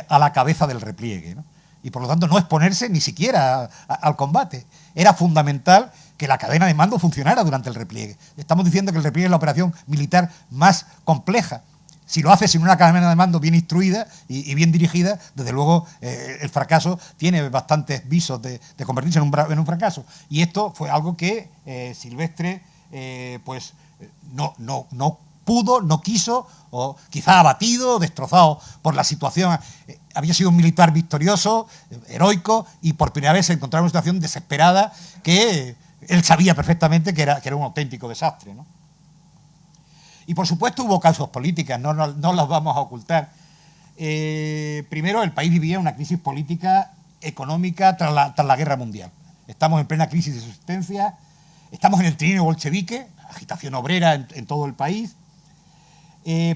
a la cabeza del repliegue, ¿no? Y por lo tanto no exponerse ni siquiera al combate. Era fundamental que la cadena de mando funcionara durante el repliegue. Estamos diciendo que el repliegue es la operación militar más compleja. Si lo hace sin una cadena de mando bien instruida y bien dirigida, desde luego el fracaso tiene bastantes visos de convertirse en un fracaso. Y esto fue algo que Silvestre no pudo, no quiso, o quizá abatido, destrozado por la situación. Había sido un militar victorioso, heroico, y por primera vez se encontraba en una situación desesperada que él sabía perfectamente que era un auténtico desastre, ¿no? Y por supuesto hubo causas políticas, no las vamos a ocultar. Primero, el país vivía una crisis política, económica, tras la Guerra Mundial. Estamos en plena crisis de subsistencia, estamos en el trienio bolchevique, agitación obrera en todo el país,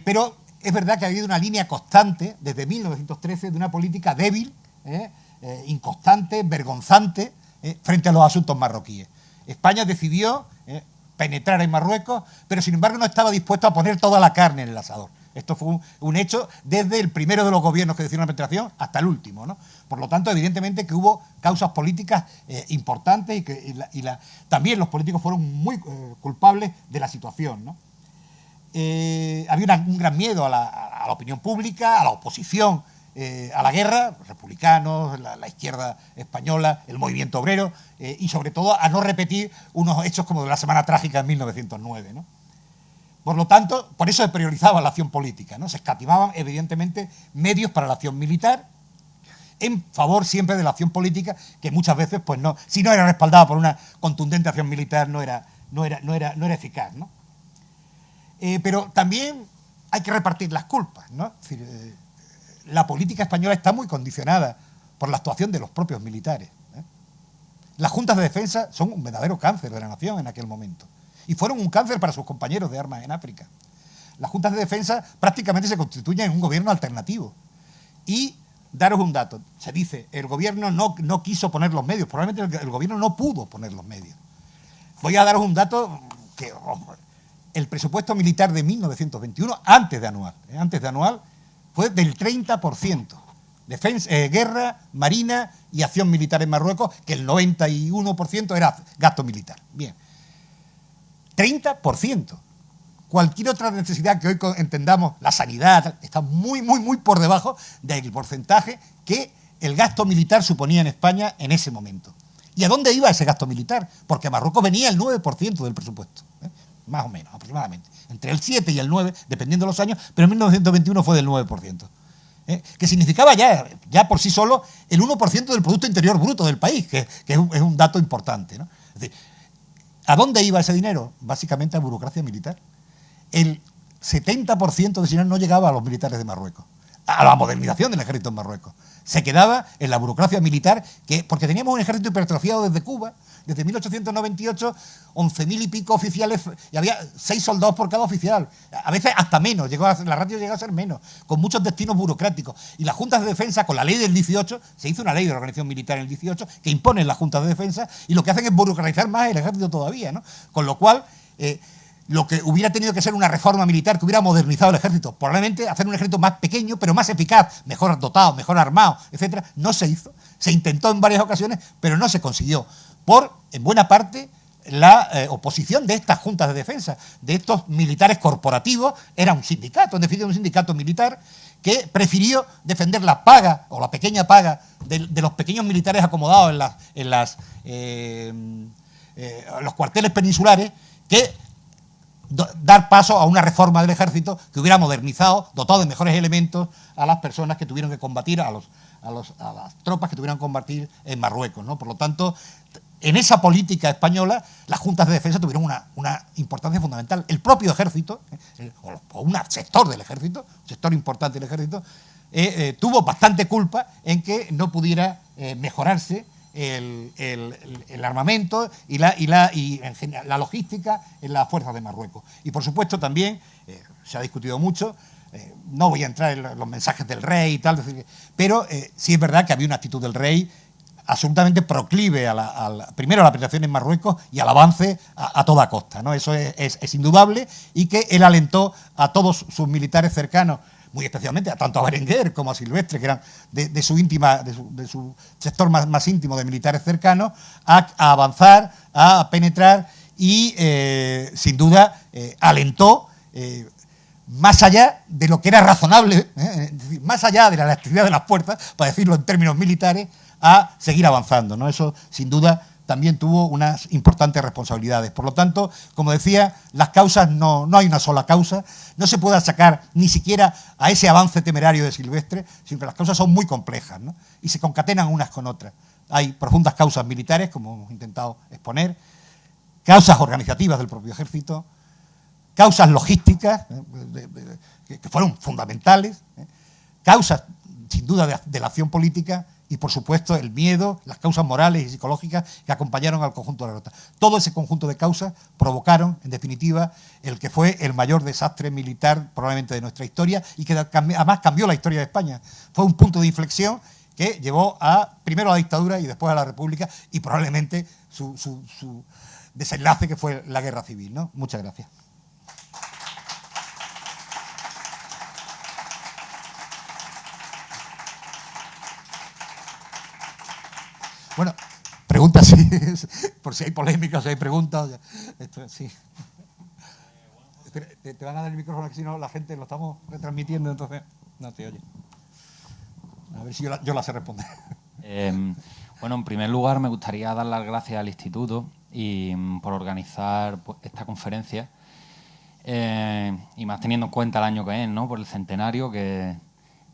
pero es verdad que ha habido una línea constante desde 1913 de una política débil, inconstante, vergonzante, frente a los asuntos marroquíes. España decidió penetrar en Marruecos, pero sin embargo no estaba dispuesto a poner toda la carne en el asador. Esto fue un hecho desde el primero de los gobiernos que decidieron la penetración hasta el último, ¿no? Por lo tanto, evidentemente que hubo causas políticas importantes y también los políticos fueron muy culpables de la situación, ¿no? Había un gran miedo a la opinión pública, a la oposición, a la guerra, los republicanos, la izquierda española, el movimiento obrero, y sobre todo a no repetir unos hechos como de la Semana Trágica en 1909, ¿no? Por lo tanto, por eso se priorizaba la acción política, ¿no? Se escatimaban, evidentemente, medios para la acción militar, en favor siempre de la acción política, que muchas veces, pues no, si no era respaldada por una contundente acción militar, no era eficaz, ¿no? Pero también hay que repartir las culpas, ¿no? Es decir, la política española está muy condicionada por la actuación de los propios militares, ¿eh? Las juntas de defensa son un verdadero cáncer de la nación en aquel momento. Y fueron un cáncer para sus compañeros de armas en África. Las juntas de defensa prácticamente se constituyen en un gobierno alternativo. Y, daros un dato, se dice, el gobierno no quiso poner los medios, probablemente el gobierno no pudo poner los medios. Voy a daros un dato que... el presupuesto militar de 1921, antes de Anual, fue del 30%. Guerra, marina y acción militar en Marruecos, que el 91% era gasto militar. Bien. 30%. Cualquier otra necesidad que hoy entendamos, la sanidad, está muy, muy, muy por debajo del porcentaje que el gasto militar suponía en España en ese momento. ¿Y a dónde iba ese gasto militar? Porque a Marruecos venía el 9% del presupuesto, más o menos, aproximadamente. Entre el 7 y el 9, dependiendo de los años, pero en 1921 fue del 9%. Que significaba ya por sí solo el 1% del Producto Interior Bruto del país, que es un dato importante, ¿no? Es decir, ¿a dónde iba ese dinero? Básicamente a burocracia militar. El 70% de ese dinero no llegaba a los militares de Marruecos, a la modernización del ejército en Marruecos. Se quedaba en la burocracia militar, porque teníamos un ejército hipertrofiado desde Cuba, desde 1898, 11.000 y pico oficiales, y había 6 soldados por cada oficial, a veces hasta menos, la ratio llegó a ser menos, con muchos destinos burocráticos. Y las juntas de defensa, con la ley del 18, se hizo una ley de organización militar en el 18, que imponen las juntas de defensa, y lo que hacen es burocratizar más el ejército todavía, ¿no? Con lo cual, lo que hubiera tenido que ser una reforma militar que hubiera modernizado el ejército, probablemente hacer un ejército más pequeño, pero más eficaz, mejor dotado, mejor armado, etcétera, no se hizo. Se intentó en varias ocasiones, pero no se consiguió, por, en buena parte, la oposición de estas juntas de defensa, de estos militares corporativos. Era un sindicato, en definitiva un sindicato militar, que prefirió defender la paga, o la pequeña paga, de los pequeños militares acomodados en los cuarteles peninsulares, que dar paso a una reforma del ejército que hubiera modernizado, dotado de mejores elementos a las personas que tuvieron que combatir, a las tropas que tuvieron que combatir en Marruecos, ¿no? Por lo tanto, en esa política española, las juntas de defensa tuvieron una importancia fundamental. El propio ejército, o un sector del ejército, un sector importante del ejército, tuvo bastante culpa en que no pudiera mejorarse el armamento y en general, la logística en las fuerzas de Marruecos. Y por supuesto también, se ha discutido mucho, no voy a entrar en los mensajes del rey y tal, pero sí es verdad que había una actitud del rey absolutamente proclive primero a la penetración en Marruecos y al avance a toda costa, ¿no? Eso es indudable, y que él alentó a todos sus militares cercanos, muy especialmente tanto a Berenguer como a Silvestre, que eran de su sector más íntimo de militares cercanos, a avanzar, a penetrar y, sin duda, alentó, más allá de lo que era razonable, es decir, más allá de la elasticidad de las puertas, para decirlo en términos militares, a seguir avanzando, ¿no? Eso, sin duda, también tuvo unas importantes responsabilidades. Por lo tanto, como decía, las causas no hay una sola causa, no se puede achacar ni siquiera a ese avance temerario de Silvestre, sino que las causas son muy complejas, ¿no? Y se concatenan unas con otras. Hay profundas causas militares, como hemos intentado exponer, causas organizativas del propio ejército, causas logísticas, que fueron fundamentales, causas, sin duda, de la acción política, y, por supuesto, el miedo, las causas morales y psicológicas que acompañaron al conjunto de la derrota. Todo ese conjunto de causas provocaron, en definitiva, el que fue el mayor desastre militar probablemente de nuestra historia, y que además cambió la historia de España. Fue un punto de inflexión que llevó primero a la dictadura y después a la república, y probablemente su desenlace, que fue la guerra civil, ¿no? Muchas gracias. Bueno, preguntas por si hay polémicas, si hay preguntas. Esto, sí. Te van a dar el micrófono, que si no la gente lo estamos retransmitiendo, entonces no te oye. A ver si yo la sé responder. Bueno, en primer lugar me gustaría dar las gracias al Instituto por organizar esta conferencia, y más teniendo en cuenta el año que es, ¿no? Por el centenario, que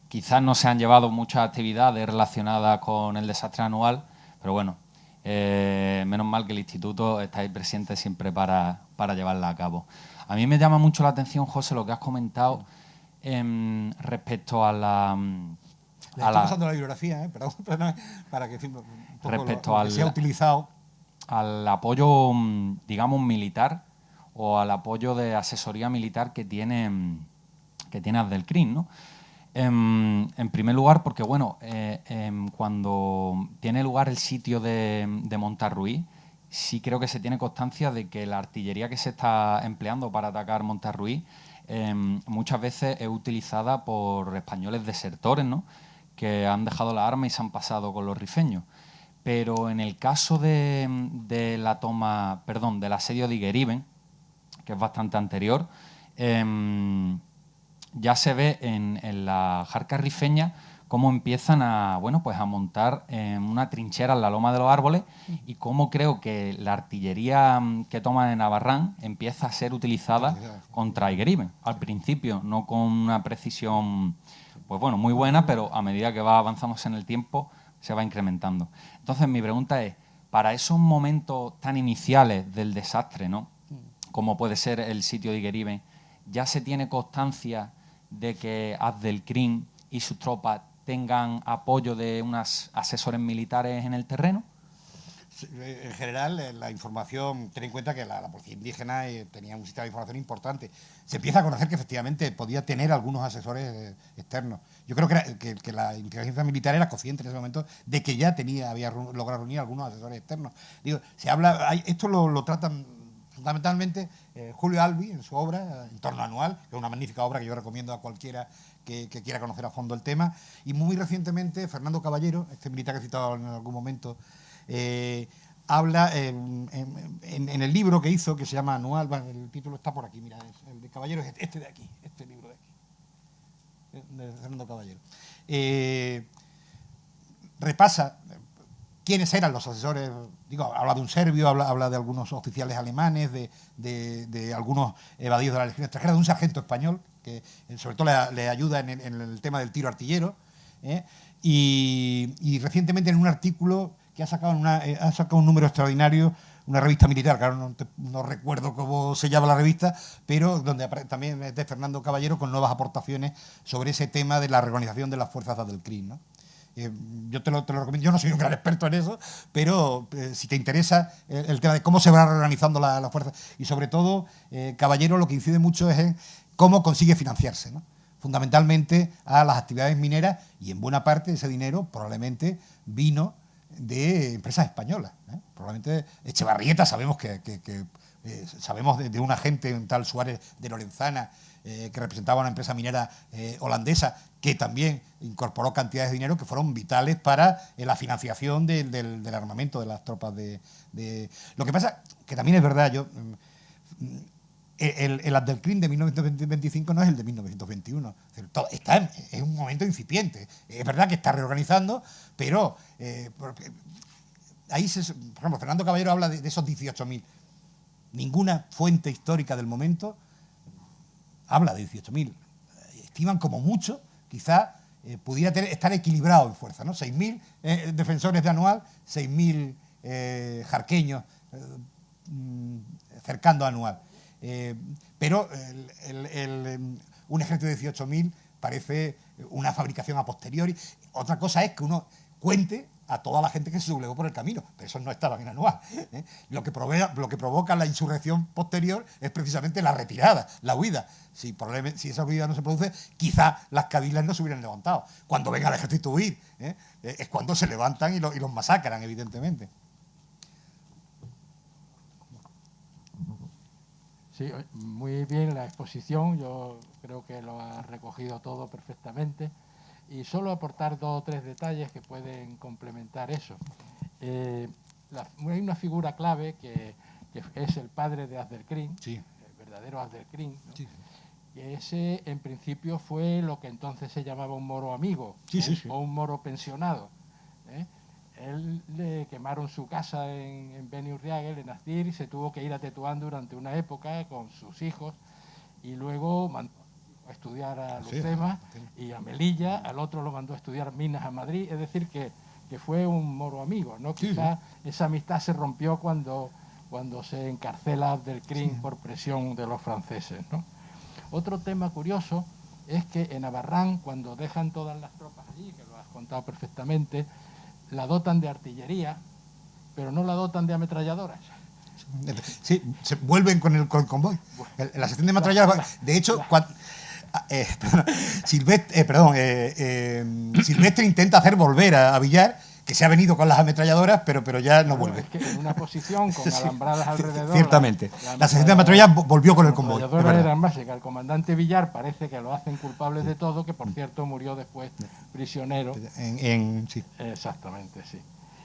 quizás no se han llevado muchas actividades relacionadas con el desastre anual, pero bueno, menos mal que el Instituto está ahí presente siempre para llevarla a cabo. A mí me llama mucho la atención, José, lo que has comentado respecto a la... Le estoy pasando la bibliografía, perdón, para que, un poco respecto lo que se ha utilizado. Al apoyo, digamos, militar, o al apoyo de asesoría militar que tiene Abdelkrim, ¿no? En primer lugar, porque bueno, cuando tiene lugar el sitio de Montarruí, sí creo que se tiene constancia de que la artillería que se está empleando para atacar Montarruí muchas veces es utilizada por españoles desertores, ¿no? Que han dejado la arma y se han pasado con los rifeños. Pero en el caso de la toma, perdón, del asedio de Igueriben, que es bastante anterior, ya se ve en la jarca rifeña cómo empiezan a, bueno, pues a montar una trinchera en la loma de los árboles y cómo creo que la artillería que toman en Navarrán empieza a ser utilizada contra Aigueribe. Al principio, no con una precisión, pues bueno, muy buena, pero a medida que va avanzándose en el tiempo, se va incrementando. Entonces, mi pregunta es, para esos momentos tan iniciales del desastre, ¿no?, como puede ser el sitio de Aigueribe, ¿ya se tiene constancia de que Abdelkrim y sus tropas tengan apoyo de unos asesores militares en el terreno? En general, la información, ten en cuenta que la policía indígena tenía un sistema de información importante. Se empieza a conocer que efectivamente podía tener algunos asesores externos. Yo creo que la inteligencia militar era consciente en ese momento de que ya había logrado reunir algunos asesores externos. Digo, se habla, esto lo tratan fundamentalmente Julio Albi en su obra, Entorno Anual, que es una magnífica obra que yo recomiendo a cualquiera que quiera conocer a fondo el tema. Y muy recientemente Fernando Caballero, este militar que he citado en algún momento, habla en el libro que hizo, que se llama Anual, el título está por aquí, mira, el de Caballero es este de aquí, este libro de aquí, de Fernando Caballero. Repasa quiénes eran los asesores, digo, habla de un serbio, habla de algunos oficiales alemanes, de algunos evadidos de la legión extranjera, de un sargento español, que sobre todo le ayuda en el tema del tiro artillero, y recientemente en un artículo que ha sacado un número extraordinario, una revista militar, claro, no recuerdo cómo se llama la revista, pero donde también es de Fernando Caballero, con nuevas aportaciones sobre ese tema de la reorganización de las fuerzas de Abdelkrim, ¿no? Yo te lo recomiendo, yo no soy un gran experto en eso, pero si te interesa el tema de cómo se van reorganizando las fuerzas, y sobre todo, Caballero lo que incide mucho es en cómo consigue financiarse, ¿no? Fundamentalmente a las actividades mineras, y en buena parte ese dinero probablemente vino de empresas españolas, ¿eh? Probablemente Echevarrieta, sabemos sabemos de un agente, un tal Suárez de Lorenzana, que representaba una empresa minera holandesa, que también incorporó cantidades de dinero que fueron vitales para la financiación del armamento de las tropas de... Lo que pasa, que también es verdad, el Abdelkrim de 1925 no es el de 1921. Está en un momento incipiente. Es verdad que está reorganizando, pero ahí, por ejemplo, Fernando Caballero habla de esos 18.000. Ninguna fuente histórica del momento habla de 18.000. Estiman como mucho, quizá pudiera estar equilibrado en fuerza, ¿no? 6.000 defensores de Anual, 6.000 jarqueños cercando a Anual. Pero un ejército de 18.000 parece una fabricación a posteriori. Otra cosa es que uno cuente a toda la gente que se sublevó por el camino, pero esos no estaban en Anual, ¿eh? Lo que provoca la insurrección posterior es precisamente la retirada, la huida. Si esa huida no se produce, quizá las cabilas no se hubieran levantado. Cuando venga el ejército a huir, es cuando se levantan y los masacran, evidentemente. Sí, muy bien la exposición, yo creo que lo ha recogido todo perfectamente. Y solo aportar 2 o 3 detalles que pueden complementar eso. Hay una figura clave que es el padre de Abdelkrim, sí, el verdadero Abdelkrim, ¿no? Sí. Que ese, en principio, fue lo que entonces se llamaba un moro amigo, sí, sí. O un moro pensionado. Él le quemaron su casa en Beni Urriague, en Astir, y se tuvo que ir a Tetuán durante una época con sus hijos, y luego mandó a estudiar a Lucema y a Melilla, al otro lo mandó a estudiar Minas a Madrid, es decir, que fue un moro amigo, ¿no? Sí. Quizá esa amistad se rompió cuando se encarcela Abdelkrim por presión de los franceses, ¿no? Otro tema curioso es que en Navarrán, cuando dejan todas las tropas allí, que lo has contado perfectamente, la dotan de artillería, pero no la dotan de ametralladoras. Sí, se vuelven con el convoy. La sección de ametralladoras, de hecho, Silvestre intenta hacer volver a Villar, que se ha venido con las ametralladoras, pero ya no vuelve. Es que en una posición con alambradas alrededor... Ciertamente. La sección de ametralladoras volvió con el convoy. Las ametralladoras eran básicas. El comandante Villar parece que lo hacen culpable de todo, que por cierto murió después prisionero. Sí. Exactamente, sí.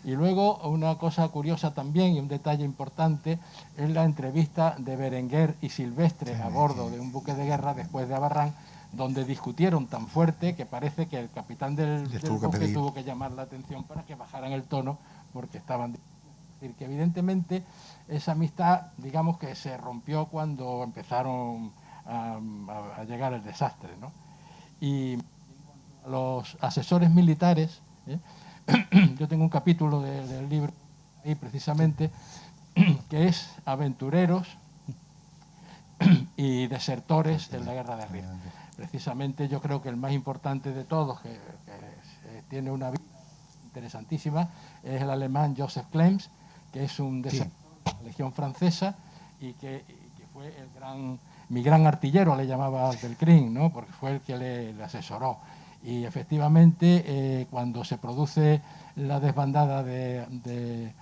Y luego una cosa curiosa también y un detalle importante es la entrevista de Berenguer y Silvestre a bordo de un buque de guerra después de Navarrán, donde discutieron tan fuerte que parece que el capitán del buque tuvo que llamar la atención para que bajaran el tono, porque estaban... Es decir, que evidentemente esa amistad, digamos que se rompió cuando empezaron a llegar el desastre, ¿no? Y los asesores militares, yo tengo un capítulo del libro ahí precisamente, que es aventureros y desertores en la guerra de Rif. Precisamente yo creo que el más importante de todos, que tiene una vida interesantísima, es el alemán Joseph Klems, que es un desertor de la Legión Francesa y que fue mi gran artillero, le llamaba Abdelkrim, ¿no? Porque fue el que le asesoró. Y efectivamente, cuando se produce la desbandada de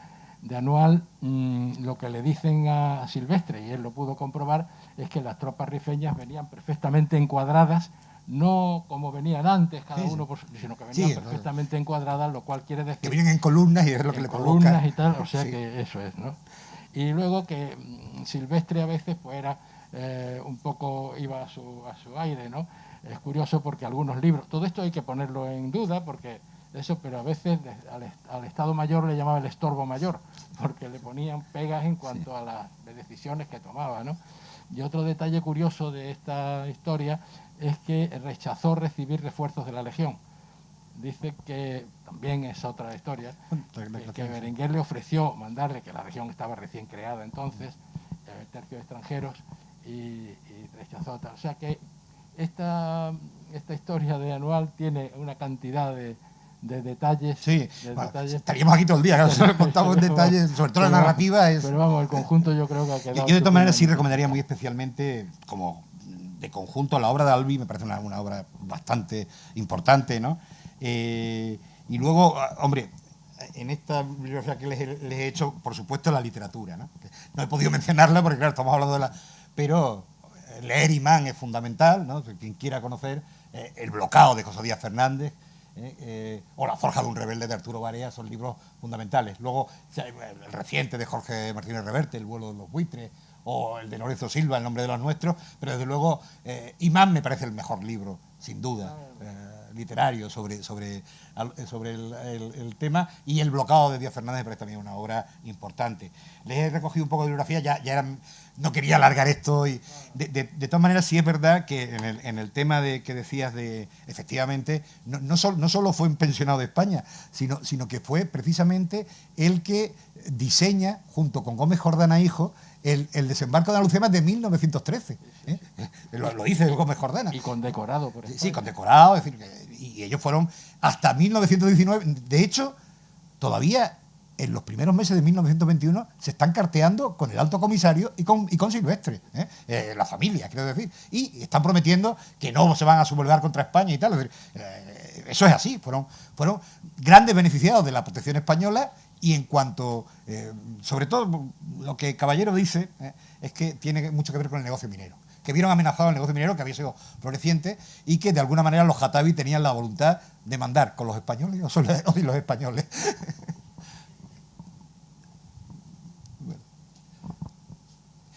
Anual, lo que le dicen a Silvestre, y él lo pudo comprobar, es que las tropas rifeñas venían perfectamente encuadradas, no como venían antes, cada uno sino que venían perfectamente encuadradas, lo cual quiere decir... Que vienen en columnas y es lo que le provoca. Columnas y tal, o sea que eso es, ¿no? Y luego que Silvestre a veces pues era un poco, iba a su aire, ¿no? Es curioso porque algunos libros, todo esto hay que ponerlo en duda porque eso, pero a veces al Estado Mayor le llamaba el estorbo mayor, porque le ponían pegas en cuanto a las decisiones que tomaba, ¿no? Y otro detalle curioso de esta historia es que rechazó recibir refuerzos de la Legión. Dice que, también es otra historia, que Berenguer le ofreció mandarle, que la Legión estaba recién creada entonces, tercios extranjeros, y rechazó tal. O sea que esta historia de Anual tiene una cantidad de detalles. Sí, estaríamos aquí todo el día, claro, si contamos detalles, sobre todo la narrativa. Pero vamos, el conjunto yo creo que ha quedado... Yo de todas maneras sí recomendaría muy especialmente, como de conjunto, la obra de Albi, me parece una obra bastante importante, ¿no? Y luego, hombre, en esta bibliografía que les he hecho, por supuesto, la literatura, ¿no? No he podido mencionarla porque, claro, estamos hablando de la... Pero leer Imán es fundamental, ¿no? Quien quiera conocer El bloqueo de José Díaz Fernández, o La forja de un rebelde de Arturo Barea son libros fundamentales. Luego, el reciente de Jorge Martínez Reverte, El vuelo de los buitres, o el de Lorenzo Silva, El nombre de los nuestros, pero desde luego Imán me parece el mejor libro, sin duda, literario sobre el tema, y El bloqueo de Díaz Fernández me parece también una obra importante. Les he recogido un poco de bibliografía, no quería alargar esto, y de todas maneras sí es verdad que en el tema que decías de, efectivamente, no solo fue un pensionado de España, sino que fue precisamente el que diseña, junto con Gómez Jordana hijo, el desembarco de Alhucemas de 1913. Lo dice Gómez Jordana. Y condecorado por España. Sí, condecorado, es decir, y ellos fueron hasta 1919. De hecho, todavía en los primeros meses de 1921 se están carteando con el alto comisario y con Silvestre, la familia, quiero decir, y están prometiendo que no se van a sublevar contra España y tal. Es decir, eso es así, fueron grandes beneficiados de la protección española. Y en cuanto, sobre todo, lo que Caballero dice es que tiene mucho que ver con el negocio minero, que vieron amenazado el negocio minero, que había sido floreciente, y que de alguna manera los Jatavi tenían la voluntad de mandar con los españoles o sin los españoles.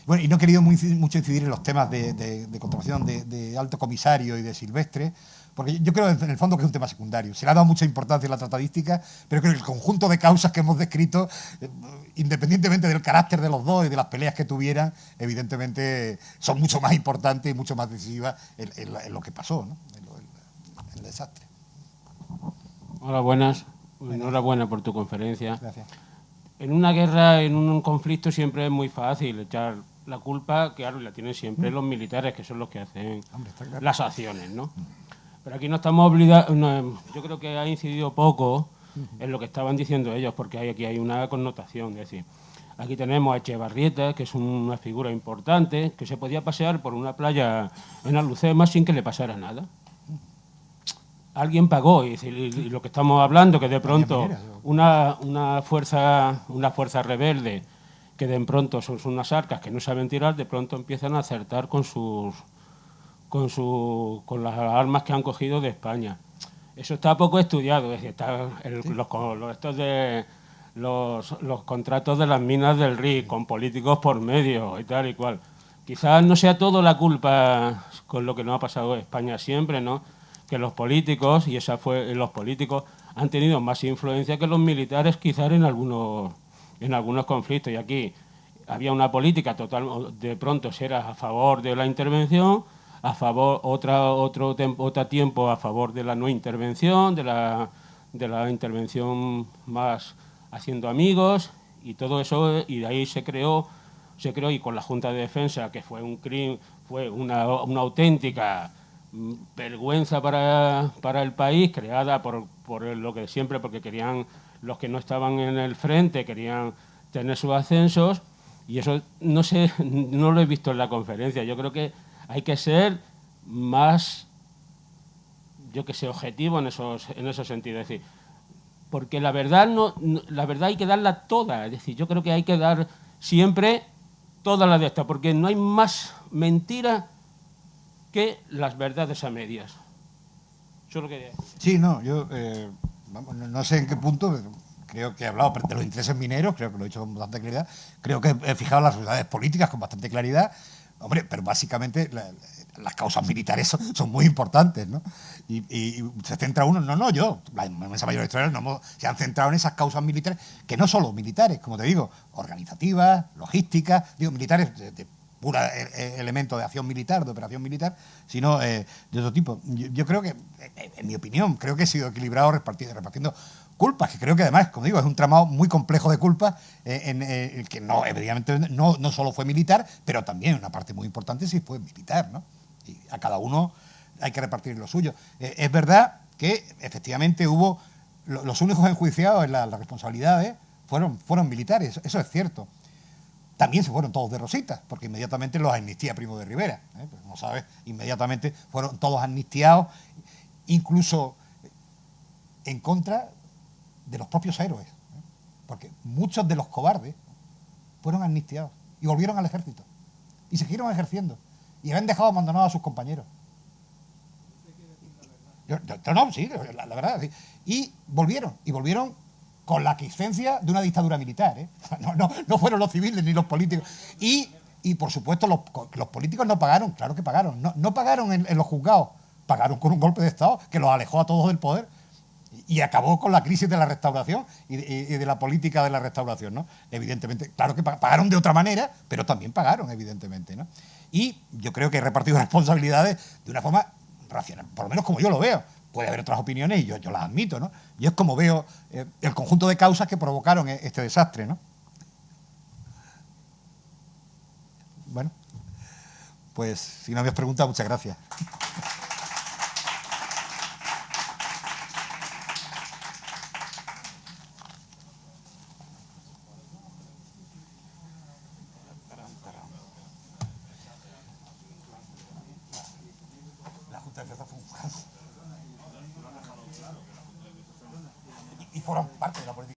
Bueno, y no he querido mucho incidir en los temas de contratación de alto comisario y de Silvestre, porque yo creo en el fondo que es un tema secundario. Se le ha dado mucha importancia en la tratadística, pero creo que el conjunto de causas que hemos descrito, independientemente del carácter de los dos y de las peleas que tuvieran, evidentemente son mucho más importantes y mucho más decisivas en lo que pasó, ¿no? En el desastre. Hola, buenas. Enhorabuena por tu conferencia. Gracias. En una guerra, en un conflicto, siempre es muy fácil echar la culpa, claro, la tienen siempre los militares, que son los que hacen las acciones, ¿no? Pero aquí no estamos obligados, yo creo que ha incidido poco en lo que estaban diciendo ellos, porque aquí hay una connotación, es decir, aquí tenemos a Echevarrieta, que es una figura importante, que se podía pasear por una playa en Alhucemas sin que le pasara nada. Alguien pagó, y lo que estamos hablando, que de pronto una fuerza rebelde, que de pronto son unas arcas que no saben tirar, de pronto empiezan a acertar con las armas que han cogido de España. Eso está poco estudiado, es decir, los contratos de las minas del RIC, con políticos por medio y tal y cual. quizás no sea todo la culpa con lo que nos ha pasado en España siempre, ¿no? Que los políticos, y los políticos han tenido más influencia que los militares quizás en algunos conflictos. Y aquí había una política total, de pronto se era a favor de la intervención, a favor otro tiempo a favor de la no intervención, de la intervención más haciendo amigos, y todo eso, y de ahí se creó, y con la Junta de Defensa, que fue un crimen, fue una auténtica vergüenza para el país, creada por lo que siempre, porque querían, los que no estaban en el frente querían tener sus ascensos, y eso no sé, no lo he visto en la conferencia. Yo creo que hay que ser más, yo que sé, objetivo en esos sentidos. Es decir, porque la verdad la verdad hay que darla toda. Es decir, yo creo que hay que dar siempre toda la de esta, porque no hay más mentira que las verdades a medias. Solo quería decir. Sí, no, yo no sé en qué punto, creo que he hablado de los intereses mineros, creo que lo he dicho con bastante claridad, creo que he fijado las realidades políticas con bastante claridad, hombre, pero básicamente las causas militares son muy importantes, ¿no? Y se centra uno, la inmensa mayoría de historiadores se han centrado en esas causas militares, que no solo militares, como te digo, organizativas, logísticas, militares de pura elemento de acción militar, de operación militar, sino de otro tipo. Yo creo que, en mi opinión, creo que he sido equilibrado repartiendo culpas, que creo que además, como digo, es un tramado muy complejo de culpas, que no, evidentemente no solo fue militar, pero también una parte muy importante sí fue militar, ¿no? Y a cada uno hay que repartir lo suyo. Es verdad que efectivamente hubo, los únicos enjuiciados en las responsabilidades fueron militares, eso es cierto. También se fueron todos de rositas, porque inmediatamente los amnistía Primo de Rivera. Pues, como sabes, inmediatamente fueron todos amnistiados, incluso en contra de los propios héroes, porque muchos de los cobardes fueron amnistiados y volvieron al ejército y siguieron ejerciendo y habían dejado abandonados a sus compañeros. Sí, la verdad. Sí. Y volvieron con la aquiescencia de una dictadura militar, ¿eh? No fueron los civiles ni los políticos. Y por supuesto, los políticos no pagaron, claro que pagaron. No pagaron en los juzgados, pagaron con un golpe de Estado que los alejó a todos del poder y acabó con la crisis de la restauración y de la política de la restauración, ¿no? Evidentemente, claro que pagaron de otra manera, pero también pagaron, evidentemente, ¿no? Y yo creo que he repartido responsabilidades de una forma racional, por lo menos como yo lo veo. Puede haber otras opiniones y yo las admito, ¿no? Yo es como veo el conjunto de causas que provocaron este desastre, ¿no? Bueno, pues si no me has preguntado, muchas gracias. La Junta de Defensa fue un fracaso. Y fueron parte de la política.